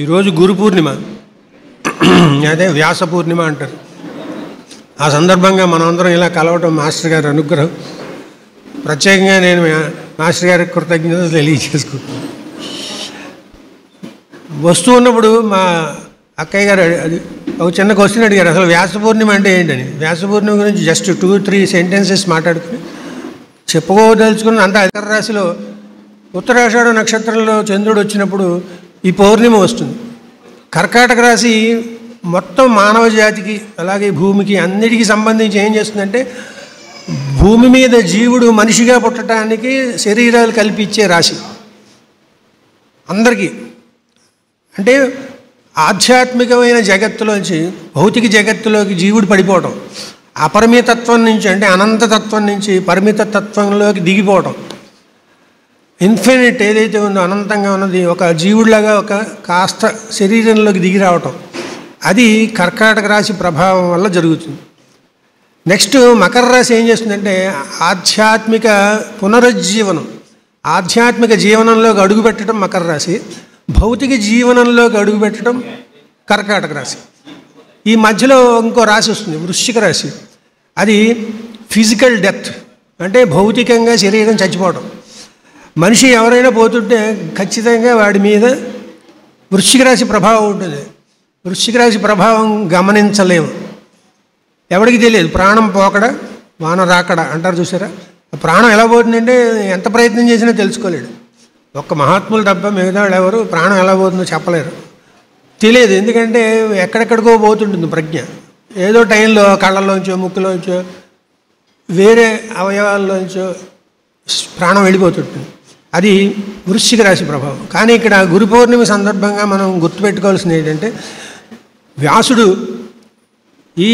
ఈరోజు గురు పూర్ణిమ, అదే వ్యాస పూర్ణిమ అంటారు. ఆ సందర్భంగా మనమందరం ఇలా కలవటం మాస్టర్ గారి అనుగ్రహం. ప్రత్యేకంగా నేను మాస్టర్ గారికి కృతజ్ఞతలు తెలియజేసుకుంటున్నాను. వస్తూ ఉన్నప్పుడు మా అక్కయ్య గారు అది ఒక చిన్న క్వశ్చన్ అడిగారు, అసలు వ్యాస పూర్ణిమ అంటే ఏంటని. వ్యాస పూర్ణిమ గురించి జస్ట్ 2-3 సెంటెన్సెస్ మాట్లాడుకుని చెప్పుకోదలుచుకుని అంత ఇతర రాశిలో ఉత్తరాషాఢ నక్షత్రంలో చంద్రుడు వచ్చినప్పుడు ఈ పౌర్ణిమ వస్తుంది. కర్కాటక రాశి మొత్తం మానవ జాతికి అలాగే భూమికి అన్నిటికీ సంబంధించి ఏం చేస్తుందంటే భూమి మీద జీవుడు మనిషిగా పుట్టడానికి శరీరాలు కల్పించే రాశి అందరికీ. అంటే ఆధ్యాత్మికమైన జగత్తులోంచి భౌతిక జగత్తులోకి జీవుడు పడిపోవటం, అపరిమితత్వం నుంచి అంటే అనంతతత్వం నుంచి పరిమిత తత్వంలోకి దిగిపోవటం, ఇన్ఫినిట్ ఏదైతే ఉందో అనంతంగా ఉన్నది ఒక జీవుడిలాగా ఒక కాస్త శరీరంలోకి దిగి రావటం, అది కర్కాటక రాశి ప్రభావం వల్ల జరుగుతుంది. నెక్స్ట్ మకర రాశి ఏం చేస్తుందంటే ఆధ్యాత్మిక పునరుజ్జీవనం, ఆధ్యాత్మిక జీవనంలోకి అడుగుపెట్టడం మకర రాశి, భౌతిక జీవనంలోకి అడుగుపెట్టడం కర్కాటక రాశి. ఈ మధ్యలో ఇంకో రాశి వస్తుంది వృశ్చిక రాశి. అది ఫిజికల్ డెత్, అంటే భౌతికంగా శరీరం చచ్చిపోవడం. మనిషి ఎవరైనా పోతుంటే ఖచ్చితంగా వాడి మీద వృశ్చిక రాశి ప్రభావం ఉంటుంది. వృశ్చిక రాశి ప్రభావం గమనించలేము, ఎవరికి తెలియదు. ప్రాణం పోకడ వాన రాకడ అంటారు చూసారా, ప్రాణం ఎలా పోతుందంటే ఎంత ప్రయత్నం చేసినా తెలుసుకోలేడు. ఒక్క మహాత్ములు తప్ప మిగతా వాళ్ళు ఎవరు ప్రాణం ఎలా పోతుందో చెప్పలేరు, తెలియదు. ఎందుకంటే ఎక్కడెక్కడికో పోతుంటుంది ప్రజ్ఞ. ఏదో టైంలో కళ్ళల్లోంచో ముక్కులోంచో వేరే అవయవాల్లోంచో ప్రాణం వెళ్ళిపోతుంటుంది. అది వృశ్చిక రాశి ప్రభావం. కానీ ఇక్కడ గురు పౌర్ణమి సందర్భంగా మనం గుర్తుపెట్టుకోవాల్సింది ఏంటంటే వ్యాసుడు ఈ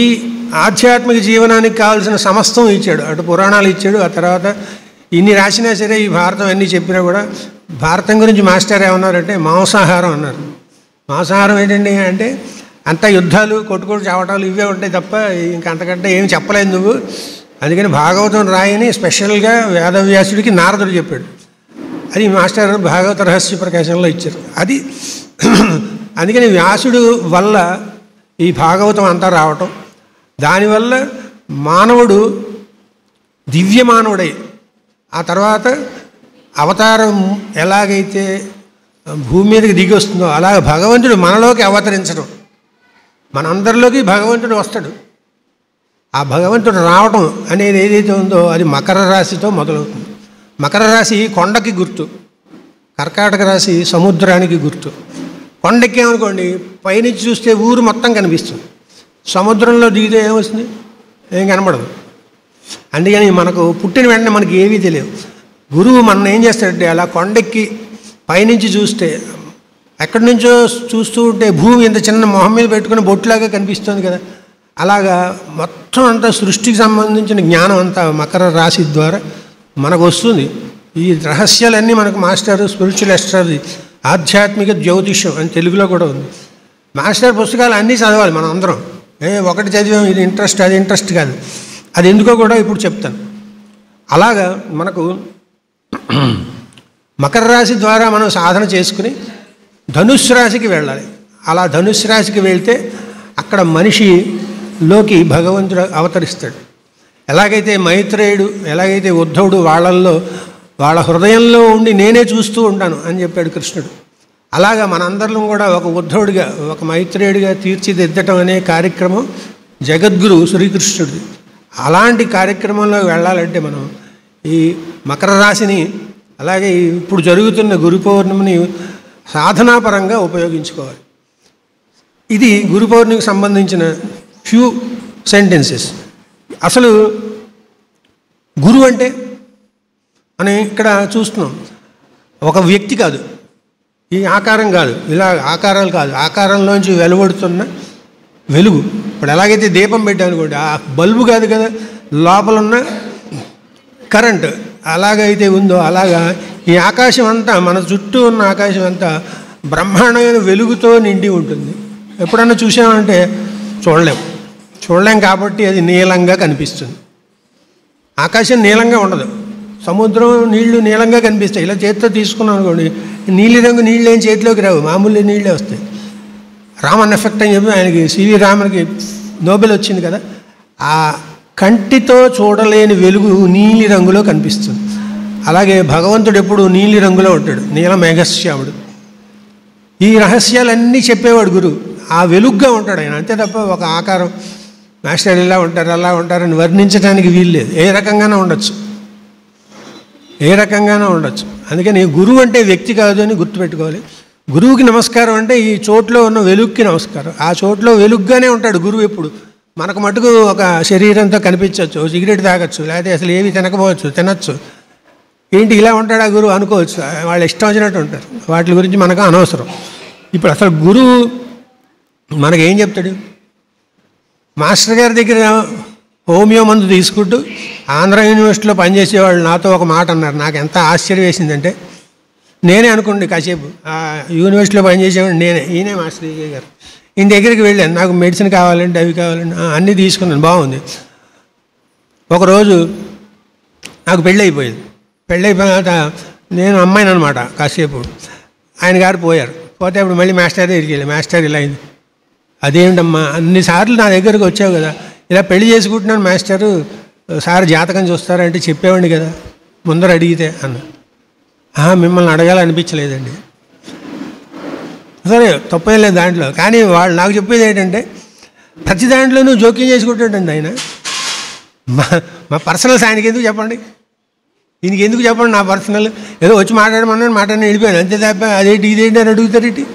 ఆధ్యాత్మిక జీవనానికి కావాల్సిన సమస్తం ఇచ్చాడు. అటు పురాణాలు ఇచ్చాడు, ఆ తర్వాత ఇన్ని రాసినా సరే ఈ భారతం అన్నీ చెప్పినా కూడా భారతం గురించి మాస్టర్ ఏమన్నారంటే మాంసాహారం అన్నారు. మాంసాహారం ఏంటండి అంటే అంతా యుద్ధాలు కొట్టుకోటు చావటాలు ఇవే ఉంటాయి తప్ప ఇంకా అంతకంటే ఏమి చెప్పలేదు నువ్వు. అందుకని భాగవతం రాయని స్పెషల్గా వేదవ్యాసుడికి నారదుడు చెప్పాడు. అది మాస్టర్ భాగవత రహస్య ప్రకాశంలో ఇచ్చారు. అది అందుకని వ్యాసుడు వల్ల ఈ భాగవతం అంతా రావటం, దానివల్ల మానవుడు దివ్య మానవుడై ఆ తర్వాత అవతారం ఎలాగైతే భూమి మీదకి దిగి వస్తుందో అలాగ భగవంతుడు మనలోకి అవతరించడం, మనందరిలోకి భగవంతుడు వస్తాడు. ఆ భగవంతుడు రావటం అనేది ఏదైతే ఉందో అది మకర రాశితో మొదలవుతుంది. మకర రాశి కొండకి గుర్తు, కర్కాటక రాశి సముద్రానికి గుర్తు. కొండెక్కేమనుకోండి పైనుంచి చూస్తే ఊరు మొత్తం కనిపిస్తుంది, సముద్రంలో దిగితే ఏమొస్తుంది, ఏం కనబడదు. అందుకని మనకు పుట్టిన వెంటనే మనకి ఏవీ తెలియదు. గురువు మన ఏం చేస్తాడంటే అలా కొండెక్కి పైనుంచి చూస్తే ఎక్కడి నుంచో చూస్తూ ఉంటే భూమి ఇంత చిన్న మొహం మీద పెట్టుకుని బొట్టులాగా కనిపిస్తుంది కదా, అలాగా మొత్తం అంతా సృష్టికి సంబంధించిన జ్ఞానం అంతా మకర రాశి ద్వారా మనకు వస్తుంది. ఈ రహస్యాలన్నీ మనకు మాస్టర్ స్పిరిచువల్ ఎస్ట్రాలజీ, ఆధ్యాత్మిక జ్యోతిష్యం అని తెలుగులో కూడా ఉంది. మాస్టర్ పుస్తకాలు అన్నీ చదవాలి మనం అందరం. ఒకటి చదివాం ఇది ఇంట్రెస్ట్ అది ఇంట్రెస్ట్ కాదు, అది ఎందుకో కూడా ఇప్పుడు చెప్తాను. అలాగా మనకు మకర రాశి ద్వారా మనం సాధన చేసుకుని ధనుస్సు రాశికి వెళ్ళాలి. అలా ధనుస్సు రాశికి వెళ్తే అక్కడ మనిషిలోకి భగవంతుడు అవతరిస్తాడు. ఎలాగైతే మైత్రేయుడు ఎలాగైతే ఉద్ధవుడు వాళ్ళ హృదయంలో ఉండి నేనే చూస్తూ ఉంటాను అని చెప్పాడు కృష్ణుడు, అలాగా మనందరం కూడా ఒక ఉద్ధవుడిగా ఒక మైత్రేయుడిగా తీర్చిదిద్దటం అనే కార్యక్రమం జగద్గురు శ్రీకృష్ణుడిది. అలాంటి కార్యక్రమంలో వెళ్ళాలంటే మనం ఈ మకర రాశిని అలాగే ఇప్పుడు జరుగుతున్న గురు పౌర్ణమిని సాధనాపరంగా ఉపయోగించుకోవాలి. ఇది గురు పౌర్ణమికి సంబంధించిన ఫ్యూ సెంటెన్సెస్. అసలు గురువు అంటే మనం ఇక్కడ చూస్తున్నాం ఒక వ్యక్తి కాదు, ఈ ఆకారం కాదు, ఇలా ఆకారాలు కాదు, ఆకారంలోంచి వెలువడుతున్న వెలుగు. ఇప్పుడు ఎలాగైతే దీపం పెట్టానుకోండి ఆ బల్బు కాదు కదా, లోపల ఉన్న కరెంట్ అలాగైతే ఉందో అలాగా ఈ ఆకాశం అంతా మన చుట్టూ ఉన్న ఆకాశం అంతా బ్రహ్మాండమైన వెలుగుతో నిండి ఉంటుంది. ఎప్పుడన్నా చూసామంటే చూడలేం కాబట్టి అది నీలంగా కనిపిస్తుంది. ఆకాశం నీలంగా ఉండదు, సముద్రం నీళ్లు నీలంగా కనిపిస్తాయి. ఇలా చేతితో తీసుకున్నాం అనుకోండి నీలిరంగు నీళ్ళు ఏం చేతిలోకి రావు, మామూలు నీళ్ళే వస్తాయి. రామన్ ఎఫెక్ట్ అని చెప్పి ఆయనకి సివి రామన్కి నోబెల్ వచ్చింది కదా. ఆ కంటితో చూడలేని వెలుగు నీలి రంగులో కనిపిస్తుంది. అలాగే భగవంతుడు ఎప్పుడు నీలి రంగులో ఉంటాడు, నీల మేఘశ్యాముడు. ఈ రహస్యాలన్నీ చెప్పేవాడు గురువు. ఆ వెలుగ్గా ఉంటాడు ఆయన, అంతే తప్ప ఒక ఆకారం మాస్టర్ ఇలా ఉంటారు అలా ఉంటారని వర్ణించడానికి వీల్లేదు. ఏ రకంగానే ఉండొచ్చు, ఏ రకంగానే ఉండొచ్చు. అందుకని గురువు అంటే వ్యక్తి కాదు అని గుర్తుపెట్టుకోవాలి. గురువుకి నమస్కారం అంటే ఈ చోట్లో ఉన్న వెలుగుకి నమస్కారం. ఆ చోట్లో వెలుగ్గానే ఉంటాడు గురువు ఎప్పుడు. మనకు మటుకు ఒక శరీరంతో కనిపించవచ్చు, సిగరెట్ తాగొచ్చు, లేకపోతే అసలు ఏవి తినకపోవచ్చు, తినచ్చు. ఏంటి ఇలా ఉంటాడు ఆ గురువు అనుకోవచ్చు, వాళ్ళు ఇష్టం వచ్చినట్టు ఉంటారు. వాటి గురించి మనకు అనవసరం. ఇప్పుడు అసలు గురువు మనకేం చెప్తాడు? మాస్టర్ గారి దగ్గర హోమియో మందు తీసుకుంటూ ఆంధ్ర యూనివర్సిటీలో పనిచేసేవాళ్ళు నాతో ఒక మాట అన్నారు. నాకు ఎంత ఆశ్చర్యం వేసిందంటే, నేనే అనుకోండి కాసేపు ఆ యూనివర్సిటీలో పనిచేసేవాడు నేనే, ఈయనే మాస్టర్ గారు. ఈయన దగ్గరికి వెళ్ళాను, నాకు మెడిసిన్ కావాలంటే అవి కావాలంటే అన్నీ తీసుకున్నాను, బాగుంది. ఒకరోజు నాకు పెళ్ళి అయిపోయింది. పెళ్ళి అయిపోయిన తర్వాత నేను అమ్మాయిని అనమాట. కాసేపు ఆయన గారు పోయారు. పోతే అప్పుడు మళ్ళీ మాస్టర్ దగ్గరికి వెళ్ళి, మాస్టర్ ఇలా అయింది. అదేమిటమ్మా అన్నిసార్లు నా దగ్గరకు వచ్చావు కదా, ఇలా పెళ్లి చేసుకుంటున్నాను మాస్టరు, సార్ జాతకం చూస్తారంటే చెప్పేవాడిని కదా ముందర అడిగితే అన్న. మిమ్మల్ని అడగాలనిపించలేదండి. సరే తప్పేం లేదు దాంట్లో. కానీ వాళ్ళు నాకు చెప్పేది ఏంటంటే, ప్రతి దాంట్లోనూ జోక్యం చేసుకుంటాడండి ఆయన. మా పర్సనల్స్ ఆయనకి ఎందుకు చెప్పండి, దీనికి ఎందుకు చెప్పండి నా పర్సనల్. ఏదో వచ్చి మాట్లాడమని వెళ్ళిపోయాను అంతే తప్ప అదేంటి ఇదేంటి అని అడుగుతారేంటి.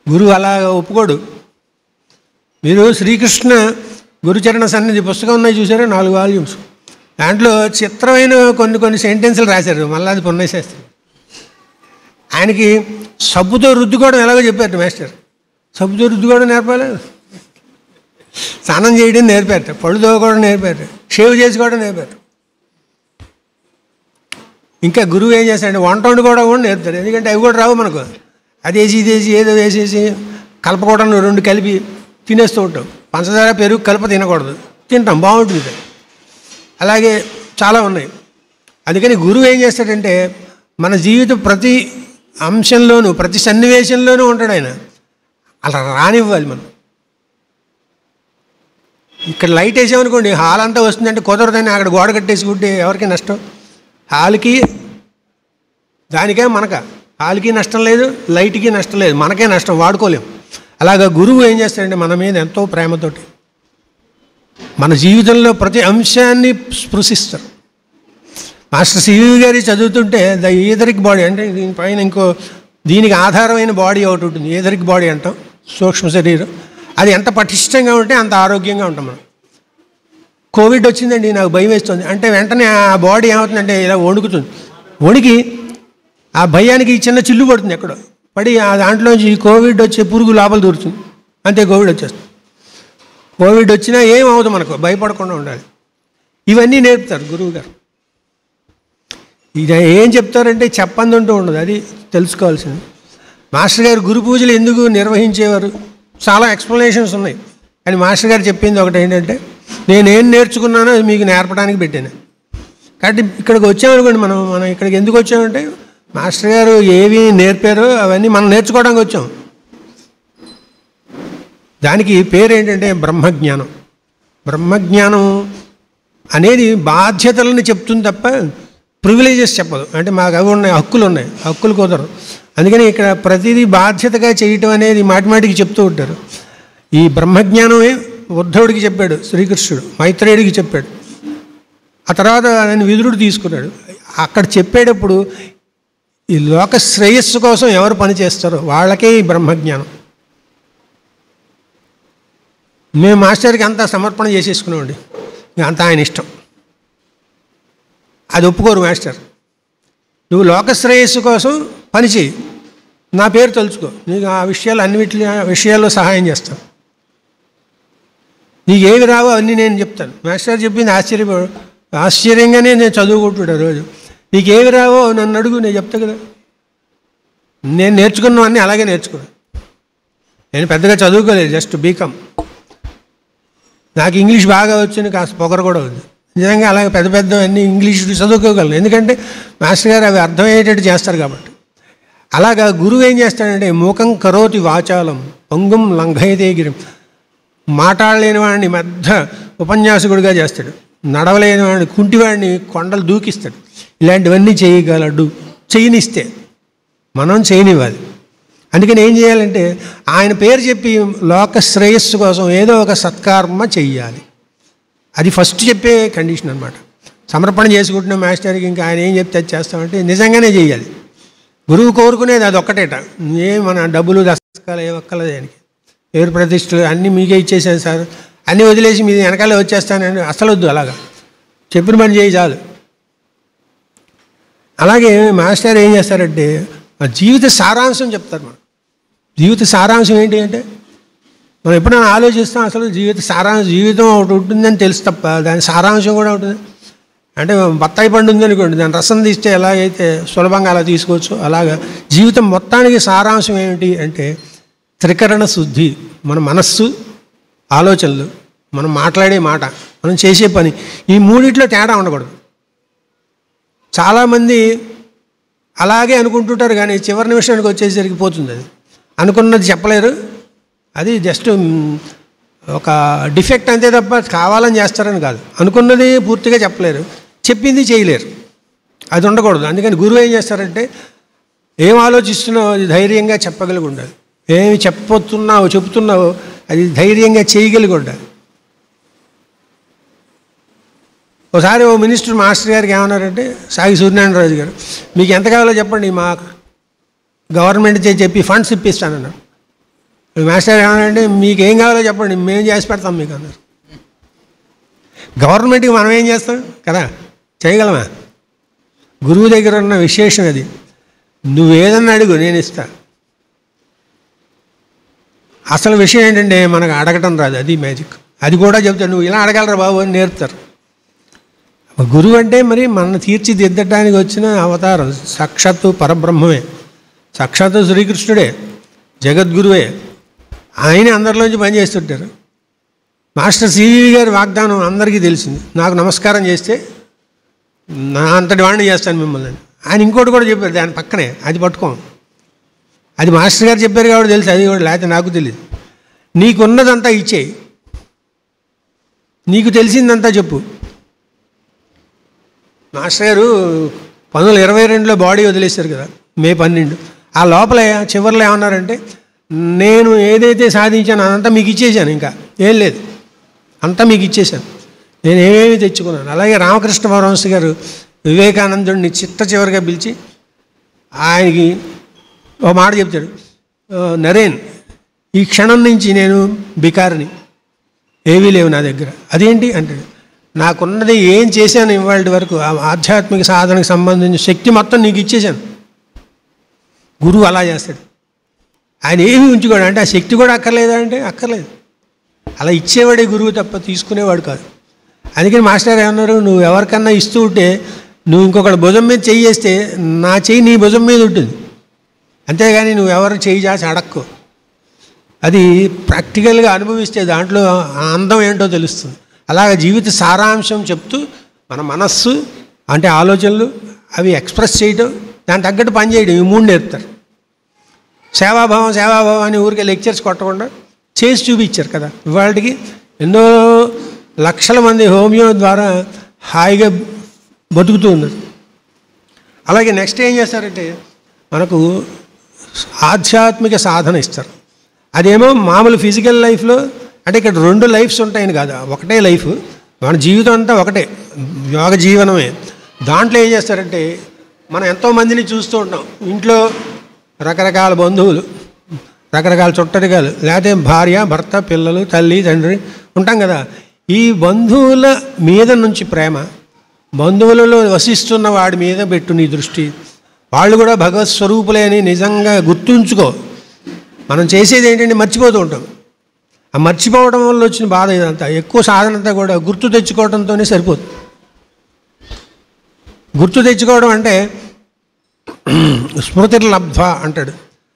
గురువు అలా ఒప్పుకోడు. మీరు శ్రీకృష్ణ గురుచరణ సన్నిధి పుస్తకం ఉన్నాయి చూసారా, 4 వాల్యూమ్స్. దాంట్లో చిత్రమైన కొన్ని సెంటెన్సులు రాశారు మల్లాది పున్నయ్య శాస్త్రి. ఆయనకి సబ్బుతో రుద్దుకోవడం ఎలాగో చెప్పారు మాస్టర్. సబ్బుతో రుద్దుకోవడం నేర్పాలి, స్నానం చేయడం నేర్పారు, పళ్ళు తోముకోవడం నేర్పారు, షేవ్ చేసుకోవడం నేర్పారు. ఇంకా గురువు ఏం చేస్తాడంటే వంట వండుకోవడం కూడా నేర్పుతారు. ఎందుకంటే అవి కూడా రావు మనకు. అదేసి ఇదేసి ఏదో వేసేసి కలపకూడదు, 2 కలిపి తినేస్తూ ఉంటాం. పంచదార పెరుగు కలప తినకూడదు, తింటాం, బాగుంటుంది. అలాగే చాలా ఉన్నాయి. అందుకని గురువు ఏం చేస్తాడంటే మన జీవితం ప్రతి అంశంలోనూ ప్రతి సన్నివేశంలోనూ ఉంటాడు ఆయన. అలా రానివ్వాలి మనం. ఇక్కడ లైట్ వేసామనుకోండి హాల్ అంతా వస్తుందంటే కుదరదని అక్కడ గోడ కట్టేసుకుంటే ఎవరికి నష్టం? హాల్కి దానికే మనక, హాల్కి నష్టం లేదు, లైట్కి నష్టం లేదు, మనకే నష్టం, వాడుకోలేం. అలాగా గురువు ఏం చేస్తాడంటే మన మీద ఎంతో ప్రేమతోటి మన జీవితంలో ప్రతి అంశాన్ని స్పృశిస్తారు. మాస్టర్ సివి గారి చదువుతుంటే ద ఈథరిక్ బాడీ అంటే దీనిపైన దీనికి ఆధారమైన బాడీ ఒకటి ఉంటుంది, ఈథరిక్ బాడీ అంటాం, సూక్ష్మ శరీరం. అది ఎంత పటిష్టంగా ఉంటే అంత ఆరోగ్యంగా ఉంటాం మనం. కోవిడ్ వచ్చిందండి, నాకు భయం వేస్తుంది అంటే వెంటనే ఆ బాడీ ఏమవుతుందంటే ఇలా వణుకుతుంది. వణికి ఆ భయానికి చిన్న చిల్లు పడుతుంది, ఎక్కడో పడి ఆ దాంట్లోంచి కోవిడ్ వచ్చే పురుగు లోపల దూరుతుంది, అంతే కోవిడ్ వచ్చేస్తుంది. కోవిడ్ వచ్చినా ఏమవుతుంది మనకు, భయపడకుండా ఉండాలి. ఇవన్నీ నేర్పుతారు గురువు గారు. ఇది ఏం చెప్తారంటే చెప్పందంటూ ఉండదు, అది తెలుసుకోవాల్సింది. మాస్టర్ గారు గురు పూజలు ఎందుకు నిర్వహించేవారు, చాలా ఎక్స్ప్లెనేషన్స్ ఉన్నాయి. కానీ మాస్టర్ గారు చెప్పింది ఒకటి ఏంటంటే, నేనేం నేర్చుకున్నానో అది మీకు నేర్పడానికి పెట్టాను. కాబట్టి ఇక్కడికి వచ్చామనుకోండి, మనం ఇక్కడికి ఎందుకు వచ్చామంటే మాస్టర్ గారు ఏవి నేర్పారో అవన్నీ మనం నేర్చుకోవడానికి వచ్చాం. దానికి పేరు ఏంటంటే బ్రహ్మజ్ఞానం. బ్రహ్మజ్ఞానం అనేది బాధ్యతలను చెప్తుంది తప్ప ప్రివిలేజెస్ చెప్పదు. అంటే మాకు అవి ఉన్నాయి, హక్కులు ఉన్నాయి, హక్కులు కుదరదు. అందుకని ఇక్కడ ప్రతిదీ బాధ్యతగా చేయటం అనేది మాటిమాటికి చెప్తూ ఉంటారు. ఈ బ్రహ్మజ్ఞానమే ఉద్ధవుడికి చెప్పాడు శ్రీకృష్ణుడు, మైత్రేయుడికి చెప్పాడు. ఆ తర్వాత ఆయన విదురుడు తీసుకున్నాడు. అక్కడ చెప్పేటప్పుడు ఈ లోక శ్రేయస్సు కోసం ఎవరు పనిచేస్తారో వాళ్ళకే ఈ బ్రహ్మజ్ఞానం. మేము మాస్టర్కి అంతా సమర్పణ చేసేసుకున్నామండి, అంతా ఆయన ఇష్టం. అది ఒప్పుకోరు మాస్టర్. నువ్వు లోకశ్రేయస్సు కోసం పనిచేయి, నా పేరు తలుచుకో, నీకు ఆ విషయాలు విషయాల్లో సహాయం చేస్తాను, నీకు ఏవి రావో అన్నీ నేను చెప్తాను. మాస్టర్ చెప్పింది ఆశ్చర్యంగానే నేను చదువుకుంటున్నా రోజు. నీకు ఏవి రావో నన్ను అడుగు, నేను చెప్తా కదా. నేను నేర్చుకున్నవన్నీ అలాగే నేర్చుకున్నాను. నేను పెద్దగా చదువుకోలేదు, జస్ట్ బీకామ్. నాకు ఇంగ్లీష్ బాగా వచ్చింది, కాస్త పొగరు కూడా ఉంది. నిజంగా అలాగే పెద్ద అన్నీ ఇంగ్లీష్ చదువుకోగలను, ఎందుకంటే మాస్టర్ గారు అవి అర్థమయ్యేటట్టు చేస్తారు కాబట్టి. అలాగా గురువు ఏం చేస్తాడంటే మూకం కరోతి వాచాలం పంగుం లంఘయతే గిరిం. మాట్లాడలేని వాడిని మధ్య ఉపన్యాసకుడిగా చేస్తాడు, నడవలేని వాడిని కుంటివాడిని కొండలు దూకిస్తాడు. ఇలాంటివన్నీ చేయగలడు, చేయనిస్తే. మనం చేయనివ్వాలి. అందుకని ఏం చేయాలంటే ఆయన పేరు చెప్పి లోక శ్రేయస్సు కోసం ఏదో ఒక సత్కర్మ చెయ్యాలి. అది ఫస్ట్ చెప్పే కండిషన్ అనమాట. సమర్పణ చేసుకుంటున్న మాస్టర్కి ఇంకా ఆయన ఏం చెప్తే అది చేస్తామంటే నిజంగానే చేయాలి. గురువు కోరుకునేది అది ఒక్కటేట. మన డబ్బులు దశకాలు ఏ ఒక్కలేదు ఆయనకి. పేరు ప్రతిష్టలు అన్నీ మీకే ఇచ్చేసాను సార్, అన్నీ వదిలేసి మీ వెనకాలే వచ్చేస్తానండి, అసలు వద్దు. అలాగా చెప్పిన పని చేయి చాలు. అలాగే మాస్టర్ ఏం చేస్తారంటే జీవిత సారాంశం చెప్తారు. మనం జీవిత సారాంశం ఏంటి అంటే మనం ఎప్పుడైనా ఆలోచిస్తాం అసలు జీవితం ఒకటి ఉంటుందని తెలుసు తప్ప దాని సారాంశం కూడా ఉంటుంది. అంటే బత్తాయి పండు ఉందనుకోండి, దాని రసం తీస్తే ఎలాగైతే సులభంగా అలా తీసుకోవచ్చు, అలాగా జీవితం మొత్తానికి సారాంశం ఏమిటి అంటే త్రికరణ శుద్ధి. మన మనస్సు, ఆలోచనలు, మనం మాట్లాడే మాట, మనం చేసే పని, ఈ మూడిట్లో తేడా ఉండకూడదు. చాలామంది అలాగే అనుకుంటుంటారు కానీ చివరి నిమిషానికి వచ్చేసరికి పోతుంది. అది అనుకున్నది చెప్పలేరు, అది జస్ట్ ఒక డిఫెక్ట్ అంతే తప్ప కావాలని చేస్తారని కాదు. అనుకున్నది పూర్తిగా చెప్పలేరు, చెప్పింది చేయలేరు, అది ఉండకూడదు. అందుకని గురువు ఏం చేస్తారంటే ఏం ఆలోచిస్తున్నావో అది ధైర్యంగా చెప్పగలిగి ఉండాలి. ఏమి చెప్తున్నావో అది ధైర్యంగా చేయగలిగి ఉండాలి. ఒకసారి ఓ మినిస్టర్ మాస్టర్ గారికి ఏమన్నారంటే సాగి సూర్యనారాయణరాజు గారు, మీకు ఎంత కావాలో చెప్పండి, మా గవర్నమెంట్ చెప్పి ఫండ్స్ ఇప్పిస్తానన్నారు. మాస్టర్ ఏమన్నారంటే మీకు ఏం కావాలో చెప్పండి, మేము చేసి పెడతాం మీకు అన్నారు. గవర్నమెంట్కి మనం ఏం చేస్తాం కదా, చేయగలమా? గురువు దగ్గర ఉన్న విశేషం అది. నువ్వేదన్నా అడుగు, నేను ఇస్తా. అసలు విషయం ఏంటంటే మనకు అడగటం రాదు, అది మ్యాజిక్. అది కూడా చెప్తాడు, నువ్వు ఇలా అడగలరా బాబు అని నేర్పుతారు. గురువు అంటే మరి మన తీర్చిదిద్దడానికి వచ్చిన అవతారం, సాక్షాత్తు పరబ్రహ్మమే, సాక్షాత్తు శ్రీకృష్ణుడే, జగద్గురువే. ఆయన అందరిలోంచి పనిచేస్తుంటారు. మాస్టర్ సివి గారి వాగ్దానం అందరికీ తెలిసింది, నాకు నమస్కారం చేస్తే నా అంతటి వాడిని చేస్తాను మిమ్మల్ని. ఆయన ఇంకోటి కూడా చెప్పారు దాని పక్కనే, అది పట్టుకోం. అది మాస్టర్ గారు చెప్పారు కాబట్టి తెలుసు, అది కూడా లేకపోతే నాకు తెలియదు. నీకున్నదంతా ఇచ్చేయి, నీకు తెలిసిందంతా చెప్పు. మాస్టర్ గారు 1922లో బాడీ వదిలేశారు కదా, మే 12. ఆ లోపల చివరిలో ఏమన్నారంటే నేను ఏదైతే సాధించానో అదంతా మీకు ఇచ్చేసాను, ఇంకా ఏం లేదు, అంతా మీకు ఇచ్చేసాను, నేను ఏమేమి తెచ్చుకున్నాను. అలాగే రామకృష్ణ పరమహంస గారు వివేకానందుడిని చివరిగా పిలిచి ఆయనకి ఒక మాట చెప్తాడు, నరేన్, ఈ క్షణం నుంచి నేను బికారిని, ఏవీ లేవు నా దగ్గర. అదేంటి అంటాడు, నాకున్నది ఏం చేశాను ఇవాళ వరకు, ఆధ్యాత్మిక సాధనకు సంబంధించిన శక్తి మొత్తం నీకు ఇచ్చేశాను. గురువు అలా చేస్తాడు, ఆయన ఏమి ఉంచుకోడు. అంటే ఆ శక్తి కూడా అక్కర్లేదా అంటే అక్కర్లేదు. అలా ఇచ్చేవాడే గురువు తప్ప తీసుకునేవాడు కాదు. అందుకని మాస్టర్ ఏమన్నారు, నువ్వు ఎవరికన్నా ఇస్తూ ఉంటే నువ్వు ఇంకొకటి భుజం మీద చెయ్యి చేస్తే నా చెయ్యి నీ భుజం మీద ఉంటుంది, అంతేగాని నువ్వు ఎవరు చెయ్యి చేసి అడక్కో. అది ప్రాక్టికల్గా అనుభవిస్తే దాంట్లో అందం ఏంటో తెలుస్తుంది. అలాగే జీవిత సారాంశం చెప్తూ మన మనస్సు అంటే ఆలోచనలు అవి ఎక్స్ప్రెస్ చేయడం, దాని తగ్గట్టు పని చేయడం, ఈ మూడు నేర్పుతారు. సేవాభావం అని ఊరికే లెక్చర్స్ కొట్టకుండా చేసి చూపించారు కదా. ఇవాళకి ఎన్నో లక్షల మంది హోమియో ద్వారా హాయిగా బతుకుతూ ఉన్నారు. అలాగే నెక్స్ట్ ఏం చేస్తారంటే మనకు ఆధ్యాత్మిక సాధన ఇస్తారు. అదేమో మామూలు ఫిజికల్ లైఫ్లో అంటే ఇక్కడ 2 లైఫ్స్ ఉంటాయని కాదు, ఒకటే లైఫ్, మన జీవితం అంతా ఒకటే, యోగ జీవనమే. దాంట్లో ఏం చేస్తారంటే మనం ఎంతోమందిని చూస్తూ ఉంటాం. ఇంట్లో రకరకాల బంధువులు, రకరకాల చుట్టరికాలు, లేకపోతే భార్య, భర్త, పిల్లలు, తల్లి, తండ్రి ఉంటాం కదా. ఈ బంధువుల మీద నుంచి ప్రేమ, బంధువులలో వసిస్తున్న వాడి మీద పెట్టు నీ దృష్టి. వాళ్ళు కూడా భగవత్ స్వరూపులే అని నిజంగా గుర్తుంచుకో. మనం చేసేది ఏంటంటే మర్చిపోతూ ఉంటాం. ఆ మర్చిపోవడం వల్ల వచ్చిన బాధ ఇదంతా. ఎక్కువ సాధన అంతా కూడా గుర్తు తెచ్చుకోవడంతోనే సరిపోతుంది. గుర్తు తెచ్చుకోవడం అంటే స్మృతిర్లబ్ధ్వ అంటాడు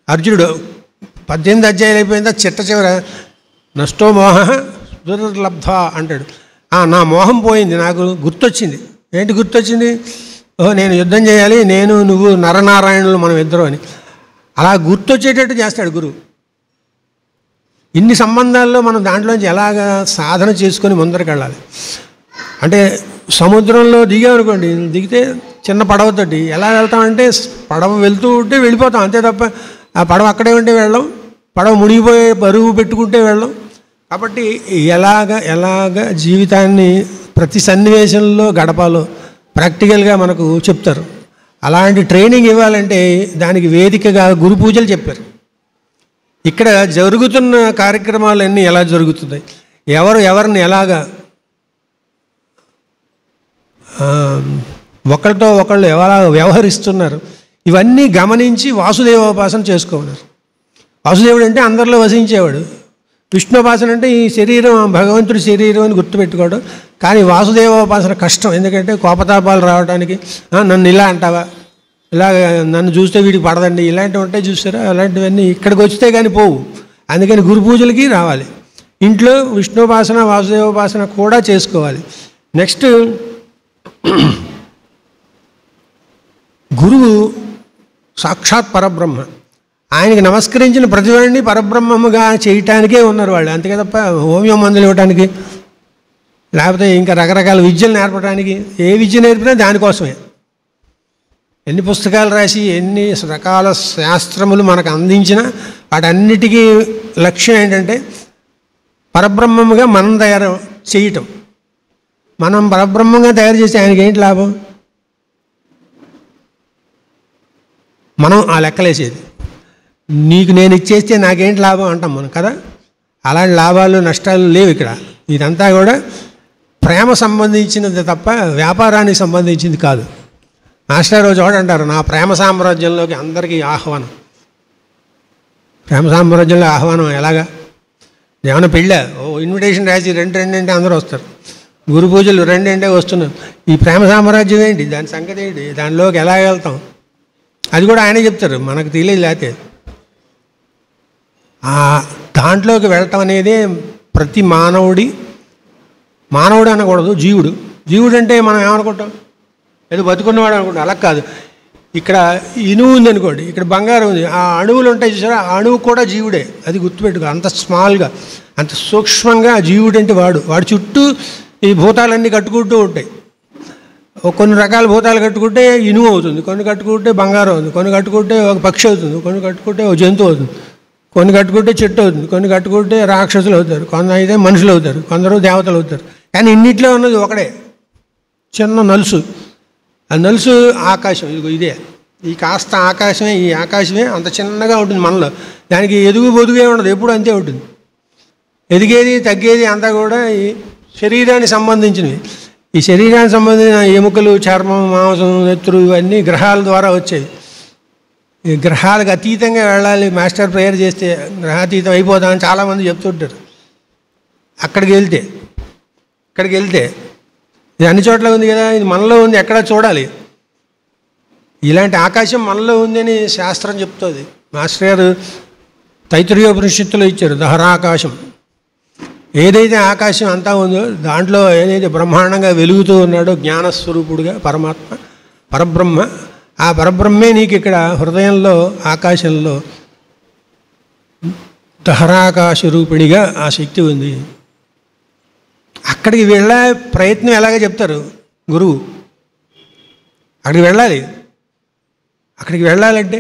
అర్జునుడు. 18 అధ్యాయాలు అయిపోయిందా చివర నష్టో మోహ స్మృతిర్లబ్ధ్వ అంటాడు. నా మోహం పోయింది, నాకు గుర్తొచ్చింది. ఏంటి గుర్తొచ్చింది? నేను యుద్ధం చేయాలి, నేను నువ్వు నరనారాయణులు మనం ఇద్దరు అని. అలా గుర్తొచ్చేటట్టు చేస్తాడు గురువు. ఇన్ని సంబంధాల్లో మనం దాంట్లోంచి ఎలాగ సాధన చేసుకొని ముందరికి వెళ్ళాలి అంటే సముద్రంలో దిగామనుకోండి, దిగితే చిన్న పడవతోటి ఎలా వెళ్తామంటే పడవ వెళ్తూ ఉంటే వెళ్ళిపోతాం అంతే తప్ప ఆ పడవ అక్కడే ఉంటే వెళ్ళం, పడవ మునిగిపోయే బరువు పెట్టుకుంటే వెళ్ళం. కాబట్టి ఎలాగ జీవితాన్ని ప్రతి సన్నివేశంలో గడపాలో ప్రాక్టికల్గా మనకు చెప్తారు. అలాంటి ట్రైనింగ్ ఇవ్వాలంటే దానికి వేదికగా గురు పూజలు చెప్పారు. ఇక్కడ జరుగుతున్న కార్యక్రమాలన్నీ ఎలా జరుగుతున్నాయి, ఎవరిని ఎలాగా ఒకరితో ఒకళ్ళు ఎలా వ్యవహరిస్తున్నారు, ఇవన్నీ గమనించి వాసుదేవోపాసన చేసుకోవాలి. వాసుదేవుడు అంటే అందరిలో వసించేవాడు, విష్ణుోపాసన అంటే ఈ శరీరం భగవంతుడి శరీరం అని గుర్తుపెట్టుకోవడం. కానీ వాసుదేవోపాసన కష్టం, ఎందుకంటే కోపతాపాలు రావడానికి నన్ను ఇలా అంటావా, ఇలాగ నన్ను చూస్తే వీడికి పడదండి, ఇలాంటివి ఉంటాయి చూసారా, అలాంటివన్నీ ఇక్కడికి వచ్చితే కానీ పోవు. అందుకని గురు పూజలకి రావాలి. ఇంట్లో విష్ణుోపాసన వాసుదేవోపాసన కూడా చేసుకోవాలి. నెక్స్ట్ గురువు సాక్షాత్ పరబ్రహ్మ, ఆయనకి నమస్కరించిన ప్రతివాడిని పరబ్రహ్మముగా చేయటానికే ఉన్నారు వాళ్ళు, అంతే తప్ప హోమియో మందులు ఇవ్వటానికి లేకపోతే ఇంకా రకరకాల విద్యలు నేర్పడానికి. ఏ విద్య నేర్పినా దానికోసమే. ఎన్ని పుస్తకాలు రాసి ఎన్ని రకాల శాస్త్రములు మనకు అందించినా వాటన్నిటికీ లక్ష్యం ఏంటంటే పరబ్రహ్మముగా మనం తయారు చేయటం. మనం పరబ్రహ్మంగా తయారు చేస్తే ఆయనకి ఏంటి లాభం? మనం ఆ లెక్కలేసేది. నీకు నేను ఇచ్చేస్తే నాకేంటి లాభం అంటాం మనం కదా. అలాంటి లాభాలు నష్టాలు లేవు ఇక్కడ. ఇదంతా కూడా ప్రేమ సంబంధించినది తప్ప వ్యాపారానికి సంబంధించింది కాదు. మాస్టర్ రోజు ఒకటి అంటారు, నా ప్రేమ సామ్రాజ్యంలోకి అందరికీ ఆహ్వానం. ప్రేమ సామ్రాజ్యంలో ఆహ్వానం ఎలాగా? ఏమైనా పెళ్ళా, ఇన్విటేషన్ రాసి రెండు అంటే అందరూ వస్తారు. గురు పూజలు రెండు అంటే వస్తున్నారు. ఈ ప్రేమ సామ్రాజ్యం ఏంటి, దాని సంగతి ఏంటి, దానిలోకి ఎలా వెళ్తాం అది కూడా ఆయనే చెప్తారు, మనకు తెలియదు. లేకపోతే దాంట్లోకి వెళ్ళటం అనేది ప్రతి మానవుడు అనకూడదు, జీవుడు అంటే మనం ఏమనుకుంటాం, ఏదో బతుకున్నవాడు అనుకుంటాం. అలా కాదు. ఇక్కడ ఇనువు ఉంది అనుకోండి, ఇక్కడ బంగారం ఉంది, ఆ అణువులు ఉంటాయి చూసారా, ఆ అణువు కూడా జీవుడే. అది గుర్తుపెట్టుకో. అంత స్మాల్గా అంత సూక్ష్మంగా జీవుడు అంటే వాడి చుట్టూ ఈ భూతాలన్నీ కట్టుకుంటూ ఉంటాయి. కొన్ని రకాల భూతాలు కట్టుకుంటే ఇనుము అవుతుంది, కొన్ని కట్టుకుంటే బంగారం అవుతుంది, కొన్ని కట్టుకుంటే ఒక పక్షి అవుతుంది, కొన్ని కట్టుకుంటే ఒక జంతువు అవుతుంది, కొన్ని కట్టుకుంటే చెట్టు అవుతుంది, కొన్ని కట్టుకుంటే రాక్షసులు అవుతారు, కొందరు అయితే మనుషులు అవుతారు, కొందరు దేవతలు అవుతారు. కానీ ఇన్నిట్లో ఉన్నది ఒకడే చిన్న నలుసు. ఆ నలుసు ఆకాశం. ఇదే ఈ కాస్త ఆకాశమే. ఈ ఆకాశమే అంత చిన్నగా ఉంటుంది మనలో. దానికి ఎదుగు బొదుగే ఉండదు, ఎప్పుడు అంతే ఉంటుంది. ఎదిగేది తగ్గేది అంతా కూడా ఈ శరీరానికి సంబంధించినవి. ఈ శరీరానికి సంబంధించిన ఎముకలు, చర్మం, మాంసం, నెత్తురు ఇవన్నీ గ్రహాల ద్వారా వచ్చేవి. ఈ గ్రహాలకు అతీతంగా వెళ్ళాలి. మాస్టర్ ప్రేయర్ చేస్తే గ్రహాతీతం అయిపోతామని చాలామంది చెప్తుంటారు. ఇక్కడికి వెళ్తే ఇది అన్ని చోట్ల ఉంది కదా, ఇది మనలో ఉంది, ఎక్కడ చూడాలి. ఇలాంటి ఆకాశం మనలో ఉందని శాస్త్రం చెప్తుంది. మాస్టర్ గారు తైత్రీయోపనిషత్తులో ఇచ్చారు దహరాకాశం. ఏదైతే ఆకాశం అంతా ఉందో దాంట్లో ఏదైతే బ్రహ్మాండంగా వెలుగుతూ ఉన్నాడో జ్ఞానస్వరూపుడుగా పరబ్రహ్మ, ఆ పరబ్రహ్మే నీకు ఇక్కడ హృదయంలో ఆకాశంలో దహరాకాశ రూపిణిగా ఆ శక్తి ఉంది. అక్కడికి వెళ్ళే ప్రయత్నం ఎలాగ చెప్తారు గురువు. అక్కడికి వెళ్ళాలి. అక్కడికి వెళ్ళాలంటే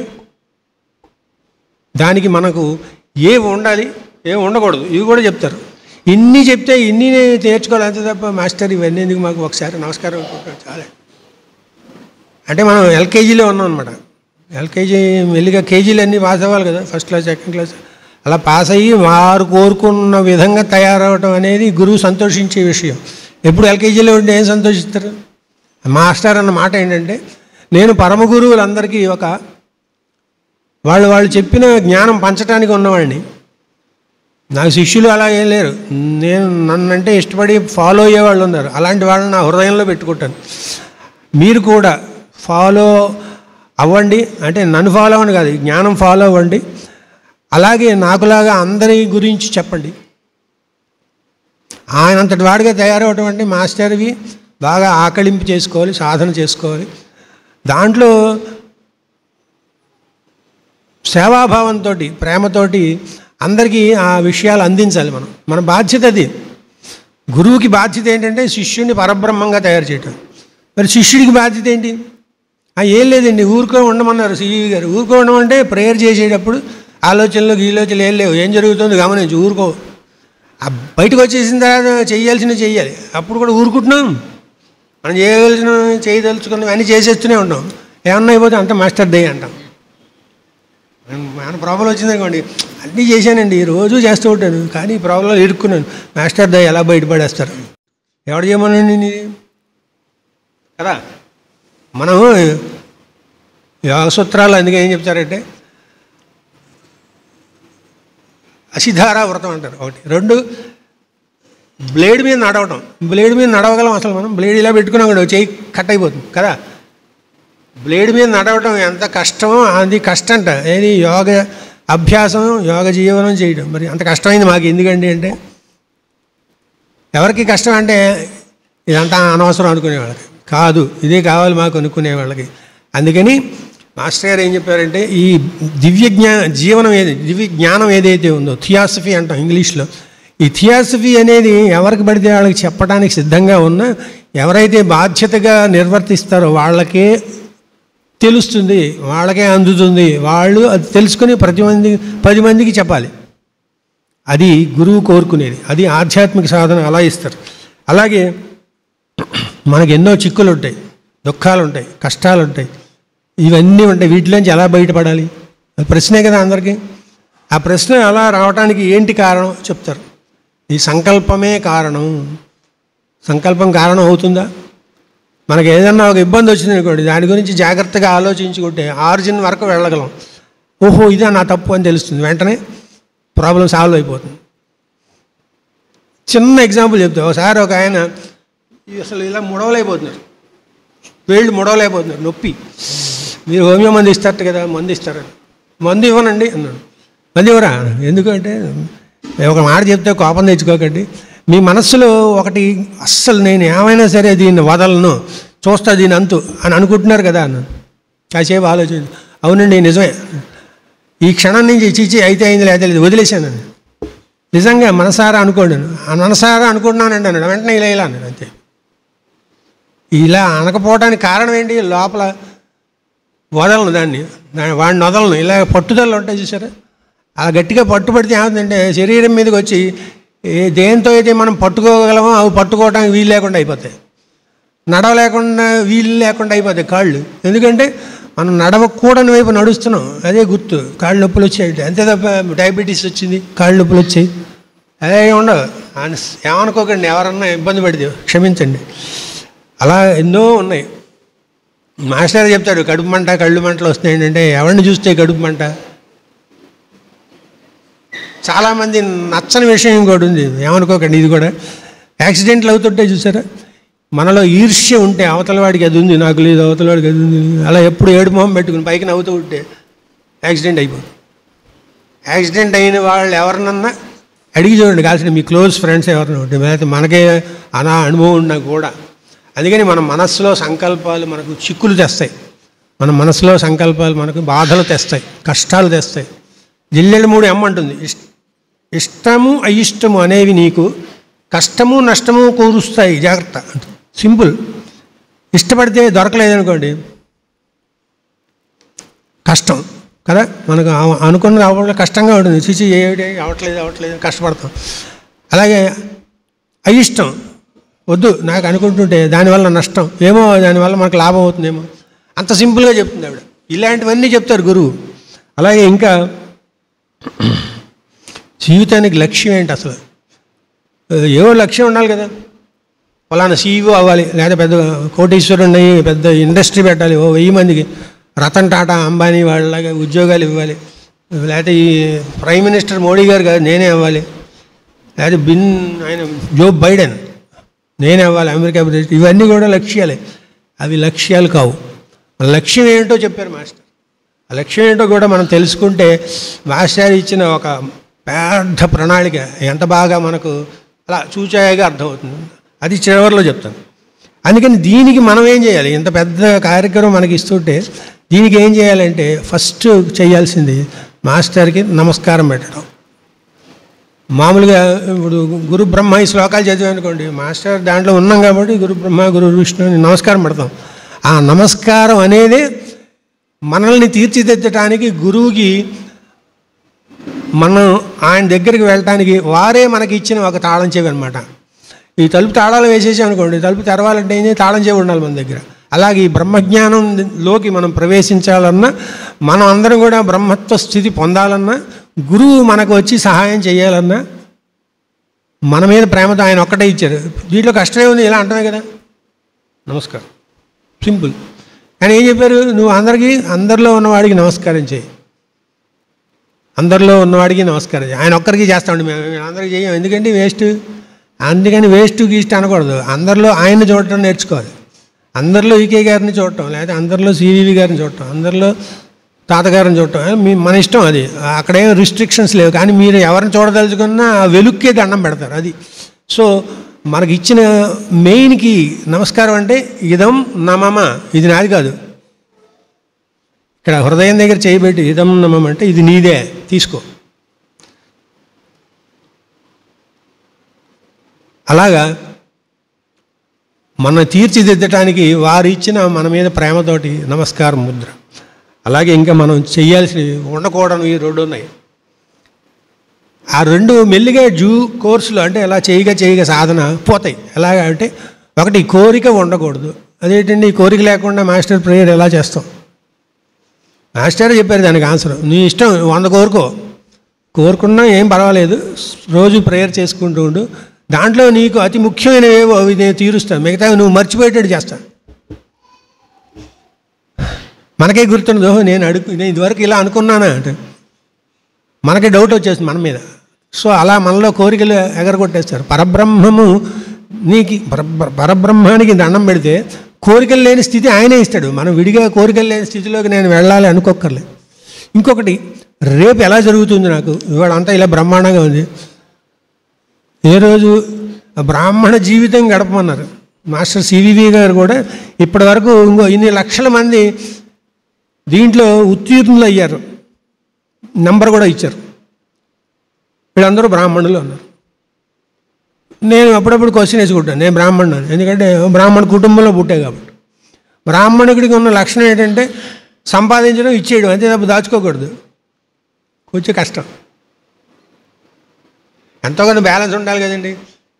దానికి మనకు ఏవి ఉండాలి, ఏమి ఉండకూడదు, ఇవి కూడా చెప్తారు. ఇన్ని చెప్తే ఇన్ని నేర్చుకోవాలి అంతే తప్ప మాస్టర్ ఇవన్నీ ఎందుకు, మాకు ఒకసారి నమస్కారం అనుకుంటారు చాలా. అంటే మనం ఎల్కేజీలో ఉన్నాం అనమాట. ఎల్కేజీ మెల్లిగా కేజీలు అన్నీ పాస్ అవ్వాలి కదా, ఫస్ట్ క్లాస్ సెకండ్ క్లాస్ అలా పాస్ అయ్యి వారు కోరుకున్న విధంగా తయారవటం అనేది గురువు సంతోషించే విషయం. ఎప్పుడు ఎల్కేజీలో ఉంటే ఏం సంతోషిస్తారు? మాస్టర్ అన్న మాట ఏంటంటే, నేను పరమ గురువులందరికీ వాళ్ళు చెప్పిన జ్ఞానం పంచడానికి ఉన్నవాడిని. నాకు శిష్యులు అలా ఏం లేరు. నన్నంటే ఇష్టపడి ఫాలో అయ్యేవాళ్ళు ఉన్నారు. అలాంటి వాళ్ళని నా హృదయంలో పెట్టుకుంటాను. మీరు కూడా ఫాలో అవ్వండి. అంటే నన్ను ఫాలో అవ్వండి కాదు, జ్ఞానం ఫాలో అవ్వండి. అలాగే నాకులాగా అందరి గురించి చెప్పండి. ఆయన అంతటి వాడిగా తయారవటం అంటే మాస్టర్వి బాగా ఆకలింపు చేసుకోవాలి, సాధన చేసుకోవాలి. దాంట్లో సేవాభావంతో, ప్రేమతోటి అందరికీ ఆ విషయాలు అందించాలి. మన బాధ్యత అది. గురువుకి బాధ్యత ఏంటంటే శిష్యుడిని పరబ్రహ్మంగా తయారు చేయటం. మరి శిష్యుడికి బాధ్యత ఏంటి? ఏం లేదండి, ఊరుకో ఉండమన్నారు సిఈవి గారు. ఊరుకో ఉండమంటే ప్రేయర్ చేసేటప్పుడు ఆలోచనలు గీలోచనలు ఏం లేవు, ఏం జరుగుతుందో గమనించి ఊరుకో. బయటకు వచ్చేసిన తర్వాత చేయాల్సినవి చెయ్యాలి. అప్పుడు కూడా ఊరుకుంటున్నాం. మనం చేయదలుచుకున్నవి అన్నీ చేసేస్తూనే ఉంటాం. ఏమన్నా అయిపోతే అంత మాస్టర్ డే అంటాం. మన ప్రాబ్లం వచ్చిందనుకోండి, అన్నీ చేశానండి, రోజు చేస్తూ ఉంటాను, కానీ ప్రాబ్లంలో ఇరుక్కున్నాను, మాస్టర్ డే ఎలా బయటపడేస్తారు? ఎవడు చేయమనండి కదా. మనం యోగ సూత్రాలు అందుకే ఏం చెప్తారంటే అసిధారా వ్రతం అంటారు ఒకటి. 2 బ్లేడ్ మీద నడవటం. బ్లేడ్ మీద నడవగలం అసలు మనం? బ్లేడ్ ఇలా పెట్టుకున్నాం కూడా చెయ్యి కట్ అయిపోతుంది కదా. బ్లేడ్ మీద నడవటం ఎంత కష్టమో అది కష్టంట. ఏది యోగ అభ్యాసం, యోగ జీవనం చేయడం. మరి అంత కష్టమైంది మాకు ఎందుకండి అంటే, ఎవరికి కష్టం అంటే ఇదంతా అనవసరం అనుకునే వాళ్ళకి కాదు, ఇదే కావాలి మాకు అనుకునే వాళ్ళకి. అందుకని మాస్టర్ గారు ఏం చెప్పారంటే, ఈ దివ్య జ్ఞానం ఏదైతే ఉందో, థియాసఫీ అంటాం ఇంగ్లీష్లో, ఈ థియాసఫీ అనేది ఎవరికి పడితే వాళ్ళకి చెప్పడానికి సిద్ధంగా ఉన్నా, ఎవరైతే బాధ్యతగా నిర్వర్తిస్తారో వాళ్ళకే తెలుస్తుంది, వాళ్ళకే అందుతుంది. వాళ్ళు అది తెలుసుకుని 10 మందికి చెప్పాలి. అది గురువు కోరుకునేది. అది ఆధ్యాత్మిక సాధన. అలా ఇస్తారు. అలాగే మనకు ఎన్నో చిక్కులు ఉంటాయి, దుఃఖాలు ఉంటాయి, కష్టాలు ఉంటాయి, ఇవన్నీ ఉంటాయి. వీటిలోంచి ఎలా బయటపడాలి? అది ప్రశ్నే కదా అందరికీ. ఆ ప్రశ్న అలా రావడానికి ఏంటి కారణం చెప్తారు. ఈ సంకల్పమే కారణం. సంకల్పం కారణం అవుతుందా? మనకు ఏదన్నా ఒక ఇబ్బంది వచ్చింది అనుకోండి, దాని గురించి జాగ్రత్తగా ఆలోచించుకుంటే ఆరిజిన్ వరకు వెళ్ళగలం. ఓహో ఇదే నా తప్పు అని తెలుస్తుంది. వెంటనే ప్రాబ్లం సాల్వ్ అయిపోతుంది. చిన్న ఎగ్జాంపుల్ చెప్తా. ఒకసారి ఒక ఆయన అసలు ఇలా ముడవలేకపోతున్నారు, వేళ్ళు ముడవలేకపోతున్నారు, నొప్పి. మీరు హోమియో మందు ఇస్తారట కదా, మందు ఇస్తారని. మందు ఇవ్వనండి అన్నాడు. మందు ఇవ్వరా? ఎందుకంటే ఒక మాట చెప్తే కోపం తెచ్చుకోకండి. మీ మనస్సులో ఒకటి అస్సలు నేను ఏమైనా సరే దీన్ని వదలను, చూస్తా దీని అంతు అని అనుకుంటున్నారు కదా అన్నాను. కాసేపు ఆలోచించి, అవునండి నిజమే, ఈ క్షణం నుంచి చీచి అయితే అయింది లేదా లేదు వదిలేశాను. నిజంగా మనసారా అనుకోండి, మనసారా అనుకుంటున్నానండి అన్నాడు. వెంటనే ఇలా అన్నాడు. అంతే. ఇలా అనకపోవడానికి కారణం ఏంటి? లోపల వదలను, వాడిని వదలను. ఇలా పట్టుదలలో ఉంటాయి చూసారా, అలా గట్టిగా పట్టుబడితే ఏమవుతుందంటే శరీరం మీదకి వచ్చి దేంతో అయితే మనం పట్టుకోగలమో అవి పట్టుకోవడానికి వీలు లేకుండా అయిపోతాయి. నడవలేకుండా వీలు లేకుండా అయిపోతాయి కాళ్ళు. ఎందుకంటే మనం నడవకూడని వైపు నడుస్తున్నాం, అదే గుర్తు. కాళ్ళు నొప్పులు వచ్చాయి అంతే తప్ప డయాబెటీస్ వచ్చింది కాళ్ళు నొప్పులు వచ్చాయి అదే ఉండవు. ఏమనుకోకండి, ఎవరన్నా ఇబ్బంది పడితే క్షమించండి. అలా ఎన్నో ఉన్నాయి. మాస్టర్ చెప్తాడు కడుపు మంట కళ్ళు మంటలు వస్తున్నాయి ఏంటంటే, ఎవరిని చూస్తే కడుపు మంట. చాలామంది నచ్చని విషయం ఇంకోటి ఉంది, ఏమనుకోకండి, ఇది కూడా యాక్సిడెంట్లు అవుతుంటాయి చూసారా. మనలో ఈర్ష్య ఉంటే అవతల వాడికి అది ఉంది, నాకు లేదు, అవతల వాడికి అది ఉంది, అలా ఎప్పుడు ఏడు మొహం పెట్టుకుని పైకి నవ్వుతూ ఉంటే యాక్సిడెంట్ అయిపోతుంది. యాక్సిడెంట్ అయిన వాళ్ళు ఎవరినన్నా అడిగి చూడండి, కాల్సిన మీ క్లోజ్ ఫ్రెండ్స్ ఎవరైనా ఉంటే, లేకపోతే మనకే అనా అనుభవం ఉన్నా కూడా. అందుకని మన మనస్సులో సంకల్పాలు మనకు చిక్కులు తెస్తాయి. మన మనసులో సంకల్పాలు మనకు బాధలు తెస్తాయి, కష్టాలు తెస్తాయి. జిల్లెడు 3 ఎమ్మంటుంది, ఇష్టము అయిష్టము అనేవి నీకు కష్టము నష్టము కూరుస్తాయి, జాగ్రత్త. సింపుల్. ఇష్టపడితే దొరకలేదనుకోండి కష్టం కదా, మనకు అనుకున్నది అవ్వడం కష్టంగా ఉంటుంది. చిచి ఏమిటి అవ్వట్లేదు కష్టపడతాం. అలాగే అయిష్టం, వద్దు నాకు అనుకుంటుంటే దానివల్ల నష్టం ఏమో, దానివల్ల మనకు లాభం అవుతుందేమో, అంత సింపుల్గా చెప్తుంది ఆవిడ. ఇలాంటివన్నీ చెప్తారు గురువు. అలాగే ఇంకా జీవితానికి లక్ష్యం ఏంటి అసలు? ఏవో లక్ష్యం ఉండాలి కదా. ఫలానా సీఈఓ అవ్వాలి, లేదా పెద్ద కోటీశ్వరుడు అయ్యి పెద్ద ఇండస్ట్రీ పెట్టాలి, 1000 మందికి రతన్ టాటా అంబానీ వాళ్ళలాగా ఉద్యోగాలు ఇవ్వాలి, లేకపోతే ఈ ప్రైమ్ మినిస్టర్ మోడీ గారు కాదు నేనే అవ్వాలి, లేకపోతే ఆయన జో బైడెన్ నేనే అవ్వాలి అమెరికా ప్రెసిడెంట్. ఇవన్నీ కూడా లక్ష్యాలే. అవి లక్ష్యాలు కావు. మన లక్ష్యం ఏంటో చెప్పారు మాస్టర్. ఆ లక్ష్యం ఏంటో కూడా మనం తెలుసుకుంటే మాస్టర్ ఇచ్చిన ఒక పెద్ద ప్రణాళిక ఎంత బాగా మనకు అలా చూచాయగా అర్థమవుతుంది. అది చివరిలో చెప్తాను. అందుకని దీనికి మనం ఏం చేయాలి? ఇంత పెద్ద కార్యక్రమం మనకి ఇస్తుంటే దీనికి ఏం చేయాలంటే ఫస్ట్ చేయాల్సింది మాస్టర్కి నమస్కారం పెట్టడం. మామూలుగా ఇప్పుడు గురు బ్రహ్మ ఈ శ్లోకాలు చదివానుకోండి, మాస్టర్ దాంట్లో ఉన్నాం కాబట్టి గురు బ్రహ్మ గురు విష్ణు అని నమస్కారం పెడతాం. ఆ నమస్కారం అనేది మనల్ని తీర్చిదిద్దటానికి, గురువుకి మనం ఆయన దగ్గరికి వెళ్ళటానికి వారే మనకి ఇచ్చిన ఒక తాళం చెవి అనమాట. ఈ తలుపు తాళాలు వేసేసాం అనుకోండి, తలుపు తెరవాలంటే ఏం చేయాలి? తాళం చెవి ఉండాలి మన దగ్గర. అలాగే ఈ బ్రహ్మజ్ఞానంలోకి మనం ప్రవేశించాలన్నా, మనం అందరం కూడా బ్రహ్మత్వ స్థితి పొందాలన్నా, గురువు మనకు వచ్చి సహాయం చేయాలన్నా, మన మీద ప్రేమతో ఆయన ఒక్కటే ఇచ్చారు. దీంట్లో కష్టమే ఉంది, ఇలా అంటమే కదా, నమస్కారం, సింపుల్. కానీ ఏం చెప్పారు? నువ్వు అందరిలో ఉన్నవాడికి నమస్కారం చేయి, అందరిలో ఉన్నవాడికి నమస్కారం చేయి. ఆయన ఒక్కరికి చేస్తామండి, మేము అందరికీ చేయం, ఎందుకంటే వేస్ట్. అందుకని వేస్ట్ గీస్ట్ అనకూడదు, అందరిలో ఆయన్ని చూడటం నేర్చుకోవాలి. అందరిలో ఈకే గారిని చూడటం, లేకపోతే అందరిలో సివివి గారిని చూడటం, అందరిలో తాతగారిని చూడటం మన ఇష్టం. అది అక్కడేం రిస్ట్రిక్షన్స్ లేవు. కానీ మీరు ఎవరిని చూడదలుచుకున్నా ఆ వెలుక్కే దండం పెడతారు. అది సో మనకి ఇచ్చిన మెయిన్కి నమస్కారం అంటే ఇదం నమమ, ఇది నాది కాదు. ఇక్కడ హృదయం దగ్గర చేయబెట్టి ఇదం నమమ అంటే ఇది నీదే, తీసుకో. అలాగా మన తీర్చిదిద్దటానికి వారు ఇచ్చిన మన మీద ప్రేమతోటి నమస్కారం ముద్ర. అలాగే ఇంకా మనం చేయాల్సినవి ఉండకూడనివి 2 ఉన్నాయి. ఆ 2 మెల్లిగా కోర్సులు అంటే ఎలా చేయగా సాధన పోతాయి. ఎలాగా అంటే, ఒకటి కోరిక ఉండకూడదు. అదేంటండి, కోరిక లేకుండా మాస్టర్ ప్రేయర్ ఎలా చేస్తాం? మాస్టర్ చెప్పారు దానికి ఆన్సర్. నీ ఇష్టం, 100 కోరుకున్నా ఏం పర్వాలేదు, రోజు ప్రేయర్ చేసుకుంటూ ఉండు. దాంట్లో నీకు అతి ముఖ్యమైనవేవో అవి నేను తీరుస్తాను, మిగతా నువ్వు మర్చిపోయేటట్టు చేస్తాను. మనకే గుర్తుండదు, నేను ఇదివరకు ఇలా అనుకున్నానా అంటే మనకే డౌట్ వచ్చేస్తుంది మన మీద. సో అలా మనలో కోరికలు ఎగరగొట్టేస్తారు. పరబ్రహ్మానికి దండం పెడితే కోరికలు లేని స్థితి ఆయనే ఇస్తాడు. మనం విడిగా కోరికలు లేని స్థితిలోకి నేను వెళ్ళాలి అనుకోక్కర్లేదు. ఇంకొకటి, రేపు ఎలా జరుగుతుంది నాకు, ఇవాళ అంతా ఇలా బ్రహ్మాండంగా ఉంది, ఏ రోజు బ్రాహ్మణ జీవితం గడపమన్నారు మాస్టర్ సివివి గారు కూడా. ఇప్పటి వరకు ఇన్ని లక్షల మంది దీంట్లో ఉత్తీర్ణులు అయ్యారు, నంబర్ కూడా ఇచ్చారు. వీళ్ళందరూ బ్రాహ్మణులు అన్నారు. నేను అప్పుడప్పుడు క్వశ్చన్ వేసుకుంటాను, నేను బ్రాహ్మణుడు, ఎందుకంటే బ్రాహ్మణ కుటుంబంలో పుట్టే కాబట్టి. బ్రాహ్మణుడికి ఉన్న లక్షణం ఏంటంటే సంపాదించడం, ఇచ్చేయడం, అంతే తప్ప దాచుకోకూడదు. కొంచెం కష్టం, ఎంతో కొంత బ్యాలెన్స్ ఉండాలి కదండి.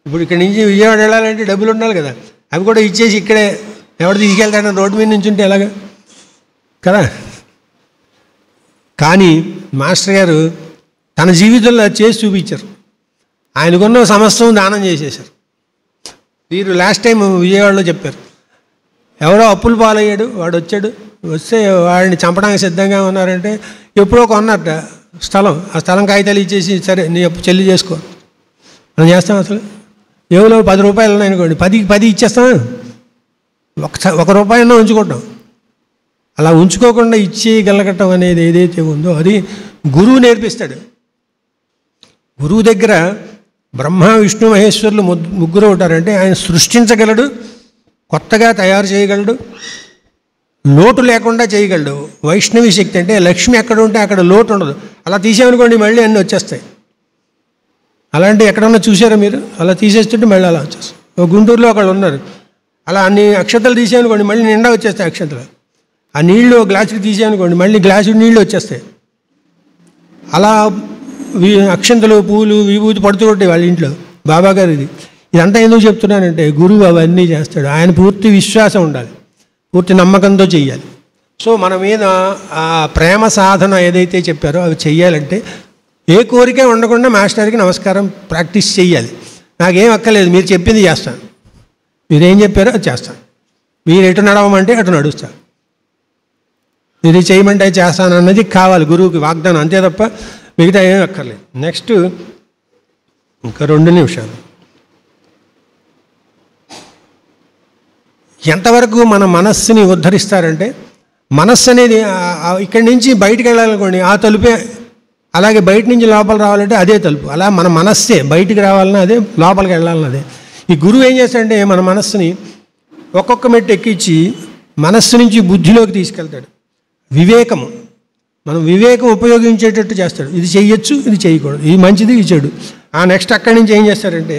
ఇప్పుడు ఇక్కడి నుంచి విజయవాడ వెళ్ళాలంటే డబ్బులు ఉండాలి కదా, అవి కూడా ఇచ్చేసి ఇక్కడే ఎవరు తీసుకెళ్తాడని రోడ్డు మీద నుంచి ఉంటే ఎలాగా కదా. కానీ మాస్టర్ గారు తన జీవితంలో చేసి చూపించారు. ఆయనకున్న సమస్తం దానం చేసేశారు. వీరు లాస్ట్ టైం విజయవాడలో చెప్పారు, ఎవరో అప్పులు పాలయ్యాడు, వాడు వస్తే వాడిని చంపడానికి సిద్ధంగా ఉన్నారంటే ఎప్పుడో కొన్నారట స్థలం. ఆ స్థలం కాగితాలు ఇచ్చేసి, సరే నీ అప్పు చెల్లి చేసుకో, మనం చేస్తాం. అసలు ఏవో 10 రూపాయలు ఉన్నాయనుకోండి, 10 ఇచ్చేస్తాం, 1 రూపాయన్నా ఉంచుకుంటాం. అలా ఉంచుకోకుండా ఇచ్చేయగలగటం అనేది ఏదైతే ఉందో అది గురువు నేర్పిస్తాడు. గురువు దగ్గర బ్రహ్మ విష్ణు మహేశ్వరులు ముగ్గురు ఉంటారంటే ఆయన సృష్టించగలడు, కొత్తగా తయారు చేయగలడు, లోటు లేకుండా చేయగలడు. వైష్ణవి శక్తి అంటే లక్ష్మి ఎక్కడ ఉంటే అక్కడ లోటు ఉండదు. అలా తీసామనుకోండి మళ్ళీ అన్నీ వచ్చేస్తాయి. అలాంటి ఎక్కడన్నా చూసారా మీరు? అలా తీసేస్తుంటే మళ్ళీ అలా వచ్చేస్తాయి. గుంటూరులో ఒకళ్ళు ఉన్నారు, అలా అన్ని అక్షతలు తీసామనుకోండి మళ్ళీ నిండా వచ్చేస్తాయి అక్షతలు. ఆ నీళ్ళు గ్లాసుకి తీసామనుకోండి మళ్ళీ గ్లాసు నీళ్ళు వచ్చేస్తాయి. అలా అక్షంతలు పూలు విభూతి పడుతూ ఉంటాయి వాళ్ళ ఇంట్లో. బాబా గారు ఇదంతా ఎందుకు చెప్తున్నానంటే గురువు అవన్నీ చేస్తాడు. ఆయన పూర్తి విశ్వాసం ఉండాలి, పూర్తి నమ్మకంతో చెయ్యాలి. సో మన మీద ఆ ప్రేమ సాధన ఏదైతే చెప్పారో అవి చెయ్యాలంటే ఏ కోరిక ఉండకుండా మాస్టర్కి నమస్కారం ప్రాక్టీస్ చెయ్యాలి. నాకేం అక్కర్లేదు, మీరు చెప్పింది చేస్తాను, మీరేం చెప్పారో అది చేస్తాను, మీరు ఎటు నడవమంటే అటు నడుస్తాను, మీరు చేయమంటే చేస్తాను అన్నది కావాలి గురువుకి వాగ్దానం, అంతే తప్ప మిగతా ఏం అక్కర్లేదు. నెక్స్ట్ ఇంకా 2 నిమిషాలు. ఎంతవరకు మన మనస్సుని ఉద్ధరిస్తారంటే, మనస్సు అనేది ఇక్కడి నుంచి బయటికి వెళ్ళాలనుకోండి ఆ తలుపే, అలాగే బయట నుంచి లోపల రావాలంటే అదే తలుపు. అలా మన మనస్సే బయటికి రావాలన్నా అదే, లోపలికి వెళ్ళాలన్నా అదే. ఈ గురువు ఏం చేస్తాడంటే మన మనస్సుని ఒక్కొక్క మెట్టు ఎక్కించి మనస్సు నుంచి బుద్ధిలోకి తీసుకెళ్తాడు. వివేకము, మనం వివేకం ఉపయోగించేటట్టు చేస్తాడు. ఇది చెయ్యొచ్చు, ఇది చేయకూడదు, ఇది మంచిది, ఇది చెడు. ఆ నెక్స్ట్ అక్కడి నుంచి ఏం చేస్తారంటే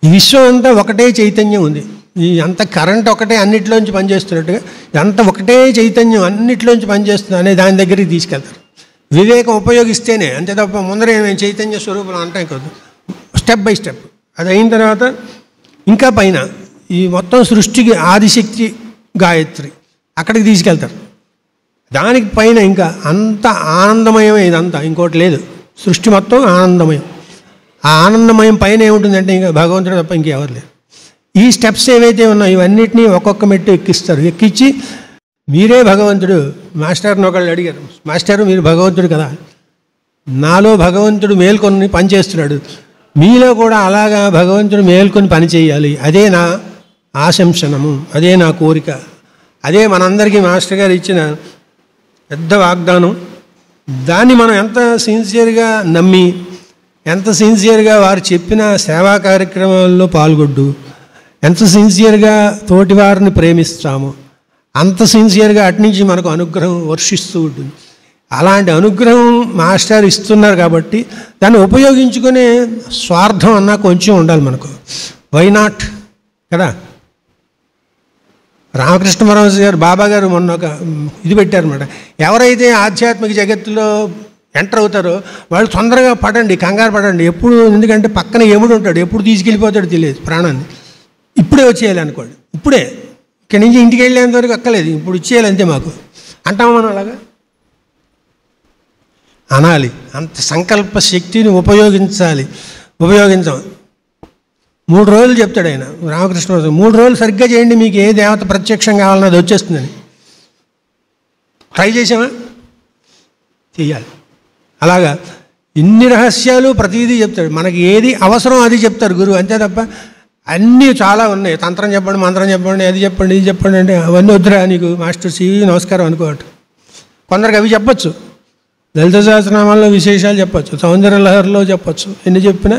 ఈ విశ్వం అంతా ఒకటే చైతన్యం ఉంది, ఈ అంత కరెంట్ ఒకటే అన్నిట్లోంచి పనిచేస్తున్నట్టుగా అంత ఒకటే చైతన్యం అన్నిట్లోంచి పనిచేస్తుంది అనే దాని దగ్గరికి తీసుకెళ్తారు. వివేకం ఉపయోగిస్తేనే, అంతే తప్ప ముందరే మేము చైతన్య స్వరూపం అంటాం కాదు. స్టెప్ బై స్టెప్ అది అయిన తర్వాత ఇంకా పైన ఈ మొత్తం సృష్టికి ఆదిశక్తి గాయత్రి అక్కడికి తీసుకెళ్తారు. దానికి పైన ఇంకా అంత ఆనందమయమే, ఇదంతా ఇంకోటి లేదు, సృష్టి మొత్తం ఆనందమయం. ఆ ఆనందమయం పైన ఏముంటుందంటే ఇంకా భగవంతుడు తప్ప ఇంకెవరు లేరు. ఈ స్టెప్స్ ఏవైతే ఉన్నాయో ఇవన్నిటినీ ఒక్కొక్క మెట్టు ఎక్కిస్తారు. ఎక్కించి మీరే భగవంతుడు, మాస్టర్ని ఒకళ్ళు అడిగారు, మాస్టరు మీరు భగవంతుడు కదా, నాలో భగవంతుడు మేల్కొని పనిచేస్తున్నాడు, మీలో కూడా అలాగా భగవంతుడు మేల్కొని పని చేయాలి, అదే నా ఆశంసనము, అదే నా కోరిక, అదే మనందరికీ మాస్టర్ గారు ఇచ్చిన పెద్ద వాగ్దానం. దాన్ని మనం ఎంత సిన్సియర్గా నమ్మి, ఎంత సిన్సియర్గా వారు చెప్పిన సేవా కార్యక్రమాల్లో పాల్గొడ్డు, ఎంత సిన్సియర్గా తోటి వారిని ప్రేమిస్తామో అంత సిన్సియర్గా అట్నుంచి మనకు అనుగ్రహం వర్షిస్తూ ఉంటుంది. అలాంటి అనుగ్రహం మాస్టర్ ఇస్తున్నారు కాబట్టి దాన్ని ఉపయోగించుకునే స్వార్థం అన్నా కొంచెం ఉండాలి మనకు. వై నాట్ కదా. రామకృష్ణ పరమహంస గారు, బాబా గారు మొన్న ఒక ఇది పెట్టారన్నమాట, ఎవరైతే ఆధ్యాత్మిక జగత్తులో ఎంటర్ అవుతారో వాళ్ళు తొందరగా పడండి, కంగారు పడండి ఎప్పుడు, ఎందుకంటే పక్కన ఎముడు ఉంటాడు, ఎప్పుడు తీసుకెళ్ళిపోతాడో తెలియదు ప్రాణాన్ని. ఇప్పుడే వచ్చేయాలి అనుకోండి, ఇప్పుడే ఇక్కడి నుంచి ఇంటికి వెళ్ళేంత వరకు అక్కలేదు, ఇప్పుడు ఇచ్చేయాలి అంతే మాకు అంటాము మనం. అలాగా అనాలి, అంత సంకల్ప శక్తిని ఉపయోగించాలి. ఉపయోగించాం 3 రోజులు చెప్తాడు ఆయన రామకృష్ణ. 3 రోజులు సరిగ్గా చేయండి, మీకు ఏ దేవత ప్రత్యక్షం కావాలన్నా అది వచ్చేస్తుందని. ట్రై చేసామా? చెయ్యాలి. అలాగా ఇన్ని రహస్యాలు ప్రతిదీ చెప్తాడు. మనకి ఏది అవసరం అది చెప్తారు గురువు, అంతే తప్ప అన్నీ చాలా ఉన్నాయి. తంత్రం చెప్పండి, మంత్రం చెప్పండి, అది చెప్పండి, ఇది చెప్పండి అంటే అవన్నీ వద్దురా నీకు మాస్టర్ సి నమస్కారం అనుకోవట. కొందరికి అవి చెప్పచ్చు, లలిత సహస్రనామాల్లో విశేషాలు చెప్పచ్చు, సౌందర్య లహరిలో చెప్పచ్చు, ఎన్ని చెప్పినా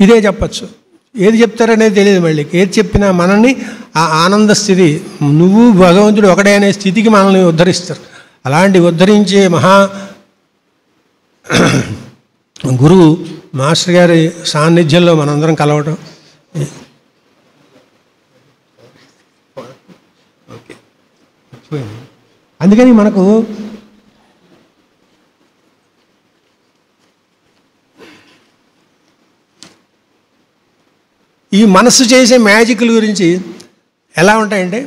ఇదే చెప్పచ్చు. ఏది చెప్తారనేది తెలియదు. మళ్ళీ ఏది చెప్పినా మనల్ని ఆ ఆనంద స్థితి, నువ్వు భగవంతుడు ఒకటే అనే స్థితికి మనల్ని ఉద్ధరిస్తారు. అలాంటి ఉద్ధరించే మహా గురువు మాస్టర్ గారి సాన్నిధ్యంలో మనందరం కలవటం. అందుకని మనకు ఈ మనస్సు చేసే మ్యాజిక్ల గురించి ఎలా ఉంటాయంటే,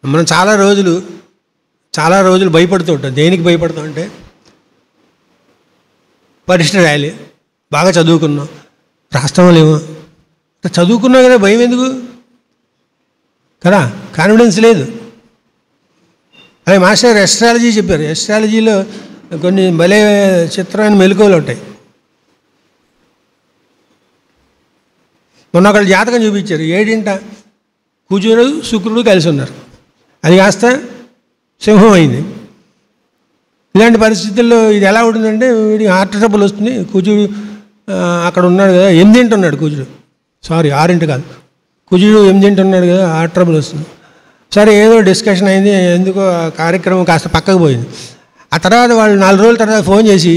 మనం చాలా రోజులు భయపడుతూ ఉంటాం. దేనికి భయపడతాం అంటే, పరీక్ష రాయాలి, బాగా చదువుకున్నాం, రాస్తామో లేమో, చదువుకున్నా కదా భయం ఎందుకు కదా, కాన్ఫిడెన్స్ లేదు. అదే మాస్టర్ ఎస్ట్రాలజీ చెప్పారు, ఎస్ట్రాలజీలో కొన్ని భలే చిత్రమైన మెలకువలు ఉంటాయి. మొన్న ఒకళ్ళు జాతకం చూపించారు, 7 కుజుడు శుక్రుడు కలిసి ఉన్నారు, అది కాస్త సింహం అయింది. ఇలాంటి పరిస్థితుల్లో ఇది ఎలా ఉంటుందంటే, వీడికి హార్ట్ ట్రబుల్ వస్తుంది. కుజుడు అక్కడ ఉన్నాడు కదా, 8 ఉన్నాడు కుజుడు, సారీ 6 కాదు, కుజుడు 8 ఉన్నాడు కదా, హార్ట్ ట్రబుల్ వస్తుంది. సరే ఏదో డిస్కషన్ అయింది, ఎందుకో కార్యక్రమం కాస్త పక్కకు పోయింది. ఆ తర్వాత వాళ్ళు 4 రోజుల తర్వాత ఫోన్ చేసి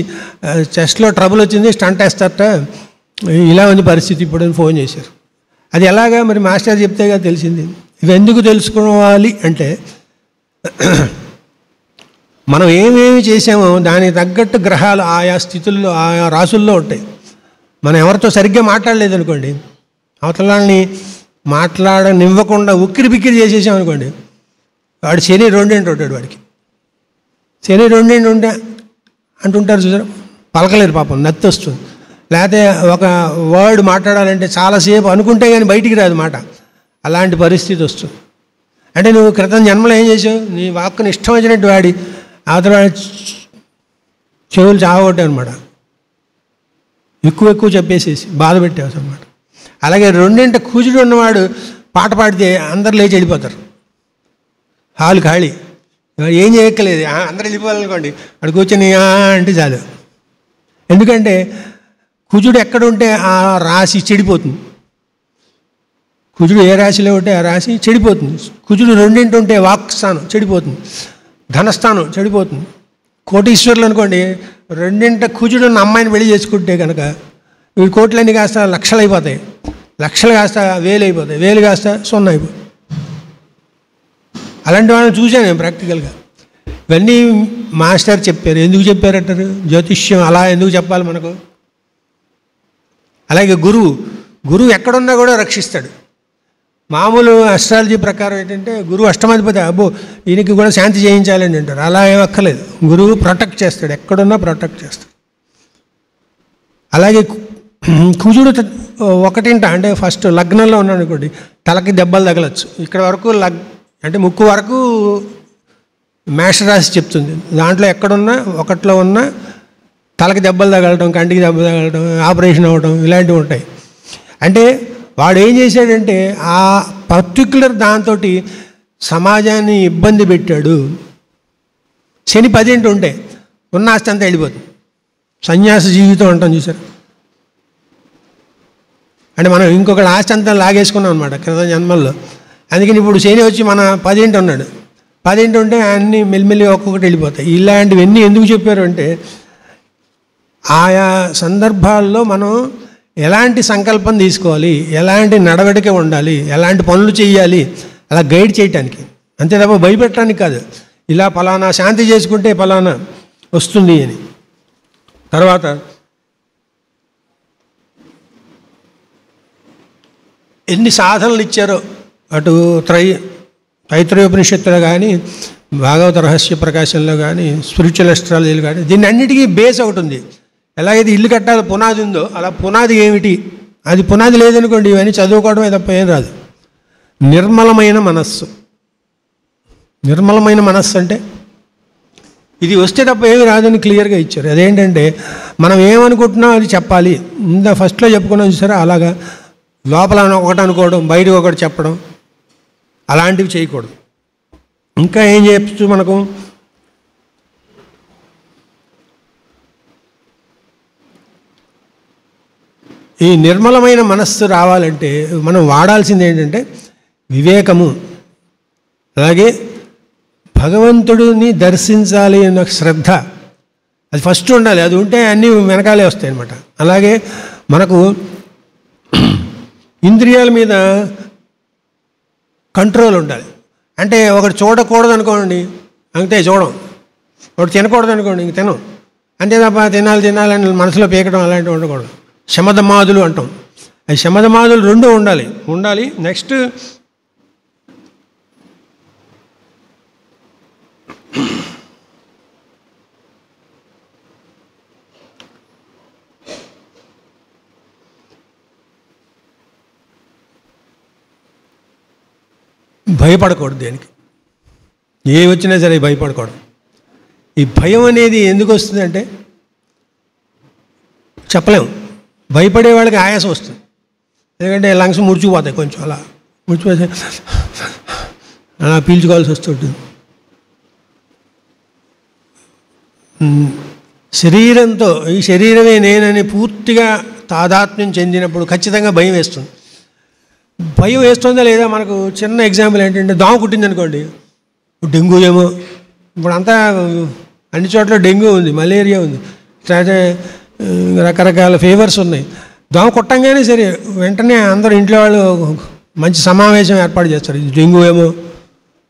చెస్ట్లో ట్రబుల్ వచ్చింది, స్టంట్ వేస్తారట, ఇలా ఉంది పరిస్థితి ఇప్పుడు అని ఫోన్ చేశారు. అది ఎలాగా మరి మాస్టర్ చెప్తేగా తెలిసింది. ఇవి ఎందుకు తెలుసుకోవాలి అంటే, మనం ఏమేమి చేసామో దానికి తగ్గట్టు గ్రహాలు ఆయా స్థితుల్లో ఆయా రాసుల్లో ఉంటాయి. మనం ఎవరితో సరిగ్గా మాట్లాడలేదనుకోండి, అవతలాన్ని మాట్లాడనివ్వకుండా ఉక్కిరి బిక్కిరి చేసేసామనుకోండి, వాడు శని 2 ఉంటాడు. వాడికి శని 2 అంటుంటారు చూసారు, పలకలేరు పాపం, నత్తి వస్తుంది. లేకపోతే ఒక వర్డ్ మాట్లాడాలంటే చాలాసేపు అనుకుంటే కానీ బయటికి రాదు మాట, అలాంటి పరిస్థితి వస్తుంది. అంటే నువ్వు క్రితం జన్మలో ఏం చేసావు, నీ వాక్కుని ఇష్టం వచ్చినట్టు వాడి అవతల చెవులు చావగొట్టావు అనమాట, ఎక్కువ చెప్పేసేసి బాధ పెట్టావు అనమాట. అలాగే 2 కుజుడు ఉన్నవాడు పాట పాడితే అందరు లేచి వెళ్ళిపోతారు, హాలు ఖాళీ, ఏం చేయక్కలేదు, అందరూ వెళ్ళిపోవాలనుకోండి, అక్కడ కూర్చొని అంటే చాలు. ఎందుకంటే కుజుడు ఎక్కడుంటే ఆ రాశి చెడిపోతుంది. కుజుడు ఏ రాశిలో ఉంటే ఆ రాశి చెడిపోతుంది. కుజుడు 2 ఉంటే వాక్ స్థానం చెడిపోతుంది, ధనస్థానం చెడిపోతుంది. కోటీశ్వరులు అనుకోండి, రెండింట కుజుడున్న అమ్మాయిని పెళ్లి చేసుకుంటే కనుక వీడి కోట్లన్నీ కాస్త లక్షలు అయిపోతాయి, లక్షలు కాస్త వేలు అయిపోతాయి, వేలు కాస్త 0 అయిపోతాయి. అలాంటి వాళ్ళని చూశాను నేను ప్రాక్టికల్గా. ఇవన్నీ మాస్టర్ చెప్పారు. ఎందుకు చెప్పారంటారు? జ్యోతిష్యం అలా ఎందుకు చెప్పాలి మనకు? అలాగే గురువు ఎక్కడున్నా కూడా రక్షిస్తాడు. మామూలు అస్ట్రాలజీ ప్రకారం ఏంటంటే గురువు అష్టమాధిపతి, అబ్బో ఈయనకి కూడా శాంతి చేయించాలని అంటారు. అలా ఏం అక్కర్లేదు. గురువు ప్రొటెక్ట్ చేస్తాడు, ఎక్కడున్నా ప్రొటెక్ట్ చేస్తాడు. అలాగే కుజుడు ఒకటింట అంటే ఫస్ట్ లగ్నంలో ఉన్నాడు అనుకోండి, తలకి దెబ్బలు తగలచ్చు. ఇక్కడ వరకు అంటే ముక్కు వరకు మేషరాశి చెప్తుంది. దాంట్లో ఎక్కడున్నా ఒకటిలో ఉన్న తలకి దెబ్బలు తగలటం, కంటికి దెబ్బలు తగలటం, ఆపరేషన్ అవ్వటం ఇలాంటివి ఉంటాయి. అంటే వాడు ఏం చేశాడంటే ఆ పర్టిక్యులర్ దాంతో సమాజాన్ని ఇబ్బంది పెట్టాడు. శని 10 ఉంటే ఉన్న ఆస్తి అంతా వెళ్ళిపోతుంది. సన్యాస జీవితం అంటాం చూసారు. అంటే మనం ఇంకొకటి ఆస్తి అంతా లాగేసుకున్నాం అనమాట క్రితం జన్మల్లో. అందుకని ఇప్పుడు శని వచ్చి మన 10 ఉన్నాడు. 10 ఉంటే అన్నీ మెల్లిమెల్లి ఒక్కొక్కటి వెళ్ళిపోతాయి. ఇలాంటివన్నీ ఎందుకు చెప్పారు అంటే ఆయా సందర్భాల్లో మనం ఎలాంటి సంకల్పం తీసుకోవాలి, ఎలాంటి నడవడిక ఉండాలి, ఎలాంటి పనులు చేయాలి అలా గైడ్ చేయటానికి, అంతే తప్ప భయపెట్టడానికి కాదు. ఇలా ఫలానా శాంతి చేసుకుంటే ఫలానా వస్తుంది అని. తర్వాత ఎన్ని సాధనలు ఇచ్చారో అటు తైత్రయోపనిషత్తులో కానీ, భాగవత రహస్య ప్రకాశంలో కానీ, స్పిరిచువల్ అస్ట్రాలజీలు కానీ, దీన్ని అన్నిటికీ బేస్ ఒకటి ఉంది. ఎలాగైతే ఇల్లు కట్టాలి పునాది ఉందో అలా పునాది ఏమిటి, అది పునాది లేదనుకోండి ఇవన్నీ చదువుకోవడమే తప్ప ఏం రాదు. నిర్మలమైన మనస్సు. నిర్మలమైన మనస్సు అంటే ఇది వస్తే తప్ప ఏమి రాదని క్లియర్గా ఇచ్చారు. అదేంటంటే మనం ఏమనుకుంటున్నాం అది చెప్పాలి. ఫస్ట్లో చెప్పుకున్నాం చూసారా, అలాగా లోపల ఒకటి అనుకోవడం, బయటకు ఒకటి చెప్పడం, అలాంటివి చేయకూడదు. ఇంకా ఏం చెప్పచ్చు మనకు? ఈ నిర్మలమైన మనస్సు రావాలంటే మనం వాడాల్సింది ఏంటంటే వివేకము, అలాగే భగవంతుడిని దర్శించాలి అన్న శ్రద్ధ, అది ఫస్ట్ ఉండాలి. అది ఉంటే అన్నీ వెనకాలే వస్తాయి అన్నమాట. అలాగే మనకు ఇంద్రియాల మీద కంట్రోల్ ఉండాలి. అంటే ఒకటి చూడకూడదు అనుకోండి, అంతే చూడం. ఒకటి తినకూడదు అనుకోండి, ఇంక తినం. అంతే తప్ప తినాలని మనసులో పీకడం అలాంటివి ఉండకూడదు. శమధమాదులు అంటాం. అది శమధమాదులు 2 ఉండాలి. నెక్స్ట్ భయపడకూడదు. దేనికి ఏ వచ్చినా సరే భయపడకూడదు. ఈ భయం అనేది ఎందుకు వస్తుందంటే చెప్పలేము. భయపడే వాళ్ళకి ఆయాసం వస్తుంది. ఎందుకంటే లంగ్స్ ముడుచుకుపోతాయి, కొంచెం అలా ముడిచిపోతే అలా పీల్చుకోవాల్సి వస్తుంటుంది. శరీరంతో ఈ శరీరమే నేనని పూర్తిగా తాదాత్మ్యం చెందినప్పుడు ఖచ్చితంగా భయం వేస్తుంది. భయం వేస్తుందా లేదా? మనకు చిన్న ఎగ్జాంపుల్ ఏంటంటే దోమ కుట్టింది అనుకోండి, డెంగ్యూ ఏమో. ఇప్పుడు అంతా అన్ని చోట్ల డెంగ్యూ ఉంది, మలేరియా ఉంది, రకరకాల ఫీవర్స్ ఉన్నాయి. దోమ కుట్టంగానే సరే వెంటనే అందరూ ఇంట్లో వాళ్ళు మంచి సమావేశం ఏర్పాటు చేస్తారు. ఇది డెంగ్యూ ఏమో,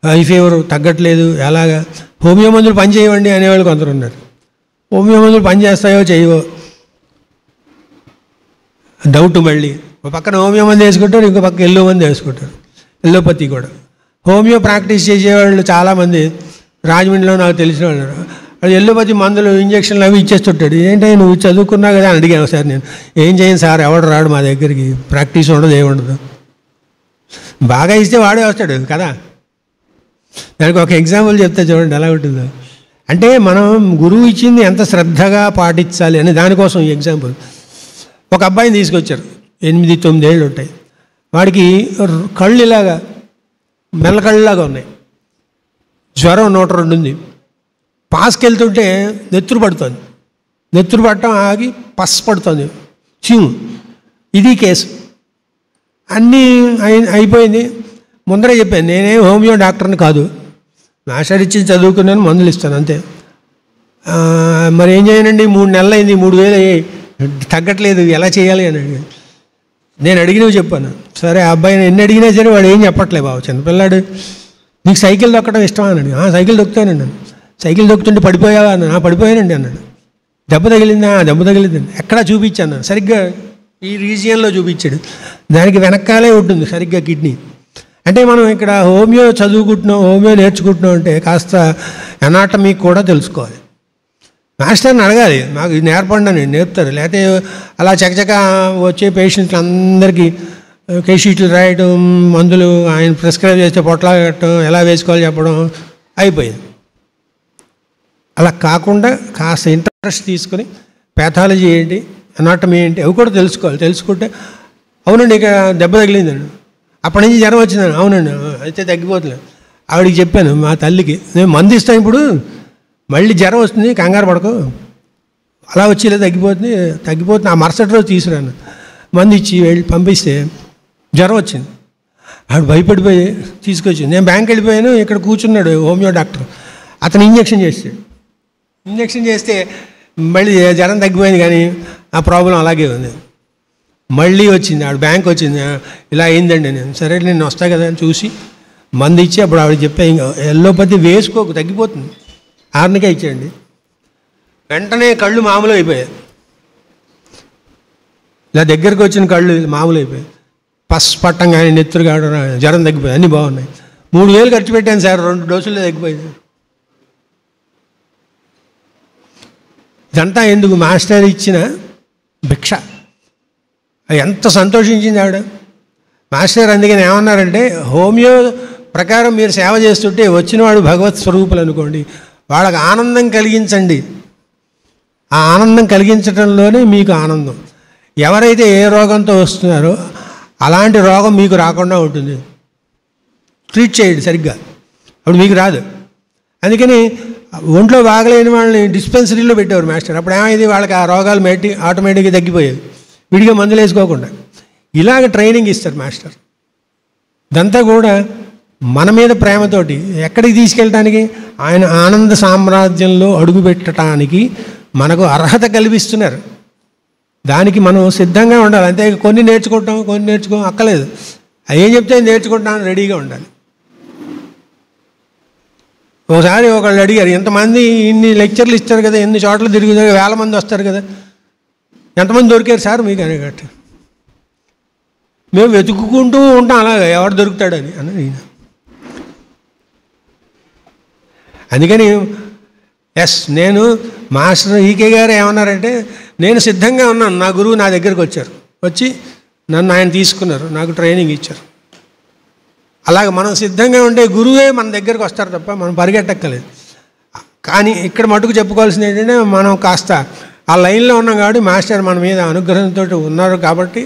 హై ఫీవర్ తగ్గట్లేదు, ఎలాగా హోమియో మందులు పనిచేయవండి అనేవాళ్ళు కొందరు ఉన్నారు. హోమియో మందులు పనిచేస్తాయో చేయవో డౌట్. మళ్ళీ ఒక పక్కన హోమియో మంది వేసుకుంటారు, ఇంకో పక్క ఎల్లో మంది వేసుకుంటారు, ఎల్లోపతి కూడా. హోమియో ప్రాక్టీస్ చేసేవాళ్ళు చాలామంది రాజమండ్రిలో నాకు తెలిసిన వాళ్ళు. అది ఎల్లోపతి మందులు ఇంజక్షన్లు అవి ఇచ్చేస్తుంటాడు. ఏంటంటే నువ్వు చదువుకున్నా కదా అని అడిగాను సార్. నేను ఏం చేయను సార్, ఎవడు రాడు మా దగ్గరికి, ప్రాక్టీస్ ఉండదు, ఏముండదు. బాగా ఇస్తే వాడే వస్తాడు కదా. దానికి ఒక ఎగ్జాంపుల్ చెప్తే చూడండి ఎలా ఉంటుందో. అంటే మనం గురువు ఇచ్చింది ఎంత శ్రద్ధగా పాటించాలి అని దానికోసం ఈ ఎగ్జాంపుల్. ఒక అబ్బాయిని తీసుకొచ్చారు, 8-9 ఏళ్ళు ఉంటాయి. వాడికి కళ్ళు ఇలాగా మెల్లకళ్ళలాగా ఉన్నాయి, జ్వరం 102 ఉంది. పాస్కి వెళ్తుంటే నెత్తురు పడుతుంది, నెత్తురు పడటం ఆగి పస్ పడుతుంది, చీము. ఇది కేసు. అన్నీ అయిపోయింది. ముందరే చెప్పాను, నేనే హోమియో డాక్టర్ని కాదు, మాస్టర్ ఇచ్చి చదువుకున్నాను, మందులు ఇస్తాను అంతే. మరి ఏం చేయనండి 3 నెలలు అయింది, 3,000 అయ్యాయి, తగ్గట్లేదు, ఎలా చేయాలి అని అడిగాను. నేను అడిగినవి చెప్పాను. సరే ఆ అబ్బాయిని ఎన్ని అడిగినా సరే వాడు ఏం చెప్పట్లే. బాబు చిన్నపిల్లాడు, నీకు సైకిల్ తొక్కడం ఇష్టమా అని అడిగి, సైకిల్ తొక్కుతానండి అన్నాను. సైకిల్ తొక్కుతుంటే పడిపోయావా అన్నాను. పడిపోయానండి అన్నాడు. దెబ్బ తగిలిందా? దెబ్బ తగిలిందండి. ఎక్కడా చూపించాను, సరిగ్గా ఈ రీజియన్లో చూపించాడు. దానికి వెనకాలే ఉంటుంది సరిగ్గా కిడ్నీ. అంటే మనం ఇక్కడ హోమియో చదువుకుంటున్నాం, హోమియో నేర్చుకుంటున్నాం అంటే కాస్త ఎనాటమీ కూడా తెలుసుకోవాలి. మాస్టర్ని అడగాలి, నాకు ఇది నేర్పండి అని నేర్పుతారు. లేకపోతే అలా చకచక వచ్చే పేషెంట్లు అందరికీ కేషీట్లు రాయడం, మందులు ఆయన ప్రిస్క్రైబ్ చేస్తే పొట్లా కట్టడం, ఎలా వేసుకోవాలి చెప్పడం అయిపోయింది. అలా కాకుండా కాస్త ఇంట్రెస్ట్ తీసుకొని ప్యాథాలజీ ఏంటి, ఎనాటమీ ఏంటి అవి కూడా తెలుసుకోవాలి. తెలుసుకుంటే అవునండి ఇక దెబ్బ తగిలిందండి, అప్పటి నుంచి జ్వరం వచ్చిందండి, అవునండి అయితే తగ్గిపోతుంది. ఆవిడికి చెప్పాను, మా తల్లికి, నేను మందు ఇస్తాను ఇప్పుడు, మళ్ళీ జ్వరం వస్తుంది కంగారు పడకు, అలా వచ్చేలా తగ్గిపోతుంది ఆ మరుసటి రోజు తీసుకురాను. మందు ఇచ్చి వెళ్ళి పంపిస్తే జ్వరం వచ్చింది. ఆవిడ భయపడిపోయి తీసుకొచ్చింది. నేను బ్యాంక్ వెళ్ళిపోయాను, ఇక్కడ కూర్చున్నాడు హోమియో డాక్టర్, అతను ఇంజక్షన్ చేసాడు. ఇంజక్షన్ చేస్తే మళ్ళీ జ్వరం తగ్గిపోయింది, కానీ ఆ ప్రాబ్లం అలాగే ఉంది. మళ్ళీ వచ్చింది, ఆవిడ బ్యాంక్ వచ్చింది, ఇలా అయిందండి. నేను సరే నేను వస్తా కదా అని చూసి మందు ఇచ్చి అప్పుడు ఆవిడ చెప్పా, ఇంకా ఎల్లోపతి వేసుకోకు తగ్గిపోతుంది, ఆర్నికే ఇచ్చేయండి. వెంటనే కళ్ళు మామూలు అయిపోయాయి, ఇలా దగ్గరికి వచ్చిన కళ్ళు మామూలు అయిపోయాయి, పస్ పట్టం కానీ నెత్తురు కావడం, జ్వరం తగ్గిపోయాయి, అన్నీ బాగున్నాయి. 3,000 ఖర్చు పెట్టాను సార్, 2 డోసుల్లో తగ్గిపోయింది. ఇదంతా ఎందుకు? మాస్టర్ ఇచ్చిన భిక్ష. ఎంత సంతోషించింది ఆవిడ. మాస్టర్ అందుకని ఏమన్నారంటే, హోమియో ప్రకారం మీరు సేవ చేస్తుంటే వచ్చినవాడు భగవత్ స్వరూపులు అనుకోండి, వాళ్ళకి ఆనందం కలిగించండి. ఆ ఆనందం కలిగించడంలోనే మీకు ఆనందం. ఎవరైతే ఏ రోగంతో వస్తున్నారో అలాంటి రోగం మీకు రాకుండా ఉంటుంది. ట్రీట్ చేయండి సరిగ్గా, అప్పుడు మీకు రాదు. అందుకని ఒంట్లో బాగలేని వాళ్ళని డిస్పెన్సరీలో పెట్టేవారు మాస్టర్. అప్పుడు ఏమైంది, వాళ్ళకి ఆ రోగాలు ఆటోమేటిక్గా తగ్గిపోయేవి, విడిగా మందులు వేసుకోకుండా. ఇలాగ ట్రైనింగ్ ఇస్తారు మాస్టర్. ఇదంతా కూడా మన మీద ప్రేమతోటి ఎక్కడికి తీసుకెళ్ళటానికి, ఆయన ఆనంద సామ్రాజ్యంలో అడుగుపెట్టడానికి మనకు అర్హత కల్పిస్తున్నారు. దానికి మనం సిద్ధంగా ఉండాలి. అంతే కొన్ని నేర్చుకోం అక్కలేదు. ఏం చెప్తే నేర్చుకుంటాను రెడీగా ఉండాలి. ఒకసారి ఒకళ్ళు అడిగారు, ఎంతమంది ఇన్ని లెక్చర్లు ఇస్తారు కదా, ఎన్ని చోట్ల తిరుగుతారు, 1000 మంది వస్తారు కదా, ఎంతమంది దొరికారు సార్ మీకు అని గట్ట. మేము వెతుక్కుంటూ ఉంటాం అలాగా, ఎవరు దొరుకుతాడని అన్నది ఈయన. అందుకని నేను మాస్టర్ ఈకే గారు ఏమన్నారంటే, నేను సిద్ధంగా ఉన్నాను, నా గురువు నా దగ్గరికి వచ్చి నన్ను ఆయన తీసుకున్నారు, నాకు ట్రైనింగ్ ఇచ్చారు. అలాగే మనం సిద్ధంగా ఉంటే గురువే మన దగ్గరికి వస్తారు తప్ప మనం పరిగెట్టక్కలేదు. కానీ ఇక్కడ మటుకు చెప్పుకోవాల్సింది ఏంటంటే, మనం కాస్త ఆ లైన్లో ఉన్నాం కాబట్టి, మాస్టర్ మన మీద అనుగ్రహంతో ఉన్నారు కాబట్టి,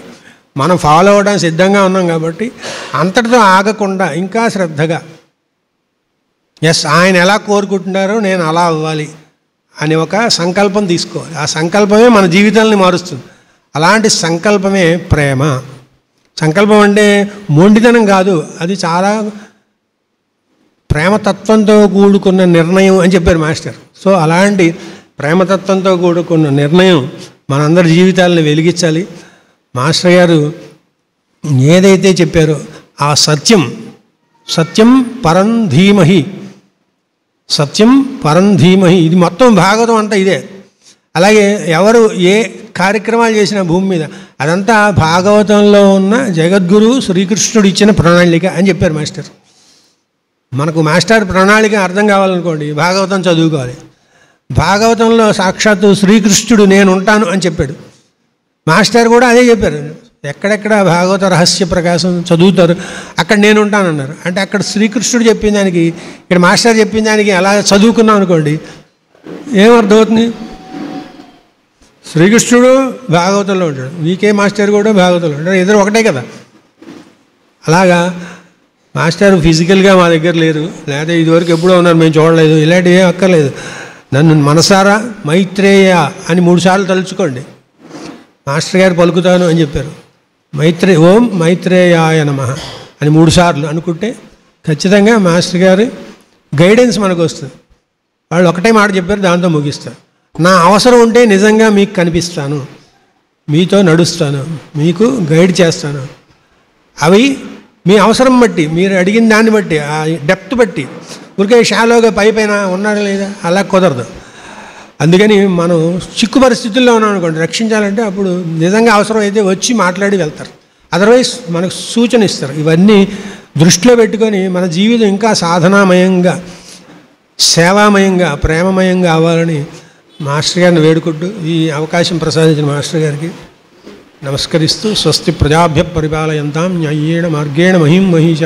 మనం ఫాలో అవ్వడానికి సిద్ధంగా ఉన్నాం కాబట్టి, అంతటితో ఆగకుండా ఇంకా శ్రద్ధగా ఆయన ఎలా కోరుకుంటున్నారో నేను అలా అవ్వాలి అని ఒక సంకల్పం తీసుకోవాలి. ఆ సంకల్పమే మన జీవితాలని మారుస్తుంది. అలాంటి సంకల్పమే ప్రేమ. సంకల్పం అంటే మొండితనం కాదు, అది చాలా ప్రేమతత్వంతో కూడుకున్న నిర్ణయం అని చెప్పారు మాస్టర్. సో అలాంటి ప్రేమతత్వంతో కూడుకున్న నిర్ణయం మనందరి జీవితాలను వెలిగించాలి. మాస్టర్ గారు ఏదైతే చెప్పారో ఆ సత్యం పరం ధీమహి, సత్యం పరం ధీమహి, ఇది మొత్తం భాగవతం అంతా ఇదే. అలాగే ఎవరు ఏ కార్యక్రమాలు చేసిన భూమి మీద అదంతా భాగవతంలో ఉన్న జగద్గురు శ్రీకృష్ణుడు ఇచ్చిన ప్రణాళిక అని చెప్పారు మాస్టర్. మనకు మాస్టర్ ప్రణాళిక అర్థం కావాలనుకోండి, భాగవతం చదువుకోవాలి. భాగవతంలో సాక్షాత్తు శ్రీకృష్ణుడు నేను ఉంటాను అని చెప్పాడు. మాస్టర్ కూడా అదే చెప్పారు. ఎక్కడెక్కడ భాగవత రహస్య ప్రకాశం చదువుతారు అక్కడ నేను ఉంటానన్నారు. అంటే అక్కడ శ్రీకృష్ణుడు చెప్పిన దానికి ఇక్కడ మాస్టర్ చెప్పిన దానికి అలా చదువుకున్నాం అనుకోండి, ఏమర్థమవుతుంది? శ్రీకృష్ణుడు భాగవతంలో ఉంటాడు, వీకే మాస్టర్ కూడా భాగవతంలో ఉంటాడు, ఇద్దరు ఒకటే కదా. అలాగా మాస్టర్ ఫిజికల్గా మా దగ్గర లేరు, లేకపోతే ఇదివరకు ఎప్పుడో ఉన్నారు, మేము చూడలేదు, ఇలాంటివి ఏం అక్కర్లేదు. నన్ను మనసారా మైత్రేయ అని 3 సార్లు తలుచుకోండి. మాస్టర్ గారు పలుకుతాను అని చెప్పారు. ఓం మైత్రేయాయ నమః అని 3 సార్లు అనుకుంటే ఖచ్చితంగా మాస్టర్ గారి గైడెన్స్ మనకు వస్తుంది. వాళ్ళు ఒకటే మాట చెప్పారు, దాంతో ముగిస్తారు. నా అవసరం ఉంటే నిజంగా మీకు కనిపిస్తాను, మీతో నడుస్తాను, మీకు గైడ్ చేస్తాను. అవి మీ అవసరం బట్టి, మీరు అడిగిన దాన్ని బట్టి, ఆ డెప్త్ బట్టి. ఊరికే షాలోగా పైన ఉన్నాడా లేదా అలా కుదరదు. అందుకని మనం చిక్కు పరిస్థితుల్లో ఉన్నాం అనుకోండి, రక్షించాలంటే అప్పుడు నిజంగా అవసరం అయితే వచ్చి మాట్లాడి వెళ్తారు. అదర్వైజ్ మనకు సూచన ఇస్తారు. ఇవన్నీ దృష్టిలో పెట్టుకొని మన జీవితం ఇంకా సాధనామయంగా, సేవామయంగా, ప్రేమమయంగా అవ్వాలని మాస్టర్ గారిని వేడుకుంటూ ఈ అవకాశం ప్రసాదించిన మాస్టర్ గారికి నమస్కరిస్తూ, స్వస్తి ప్రజాభ్య పరిపాలయంతాం న్యాయేణ మార్గేణ మహిం మహిష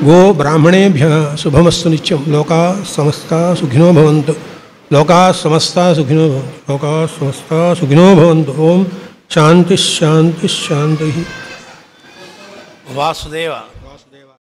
గో బ్రాహ్మణేభ్య శుభమస్తు నిత్యం. లోకా సమస్తా సుఖినో భవంతు. లోకా సమస్తా సుఖినో భవంతు. లోకా సమస్తా సుఖినో భవంతు. ఓం శాంతి శాంతి శాంతి. వాసుదేవ.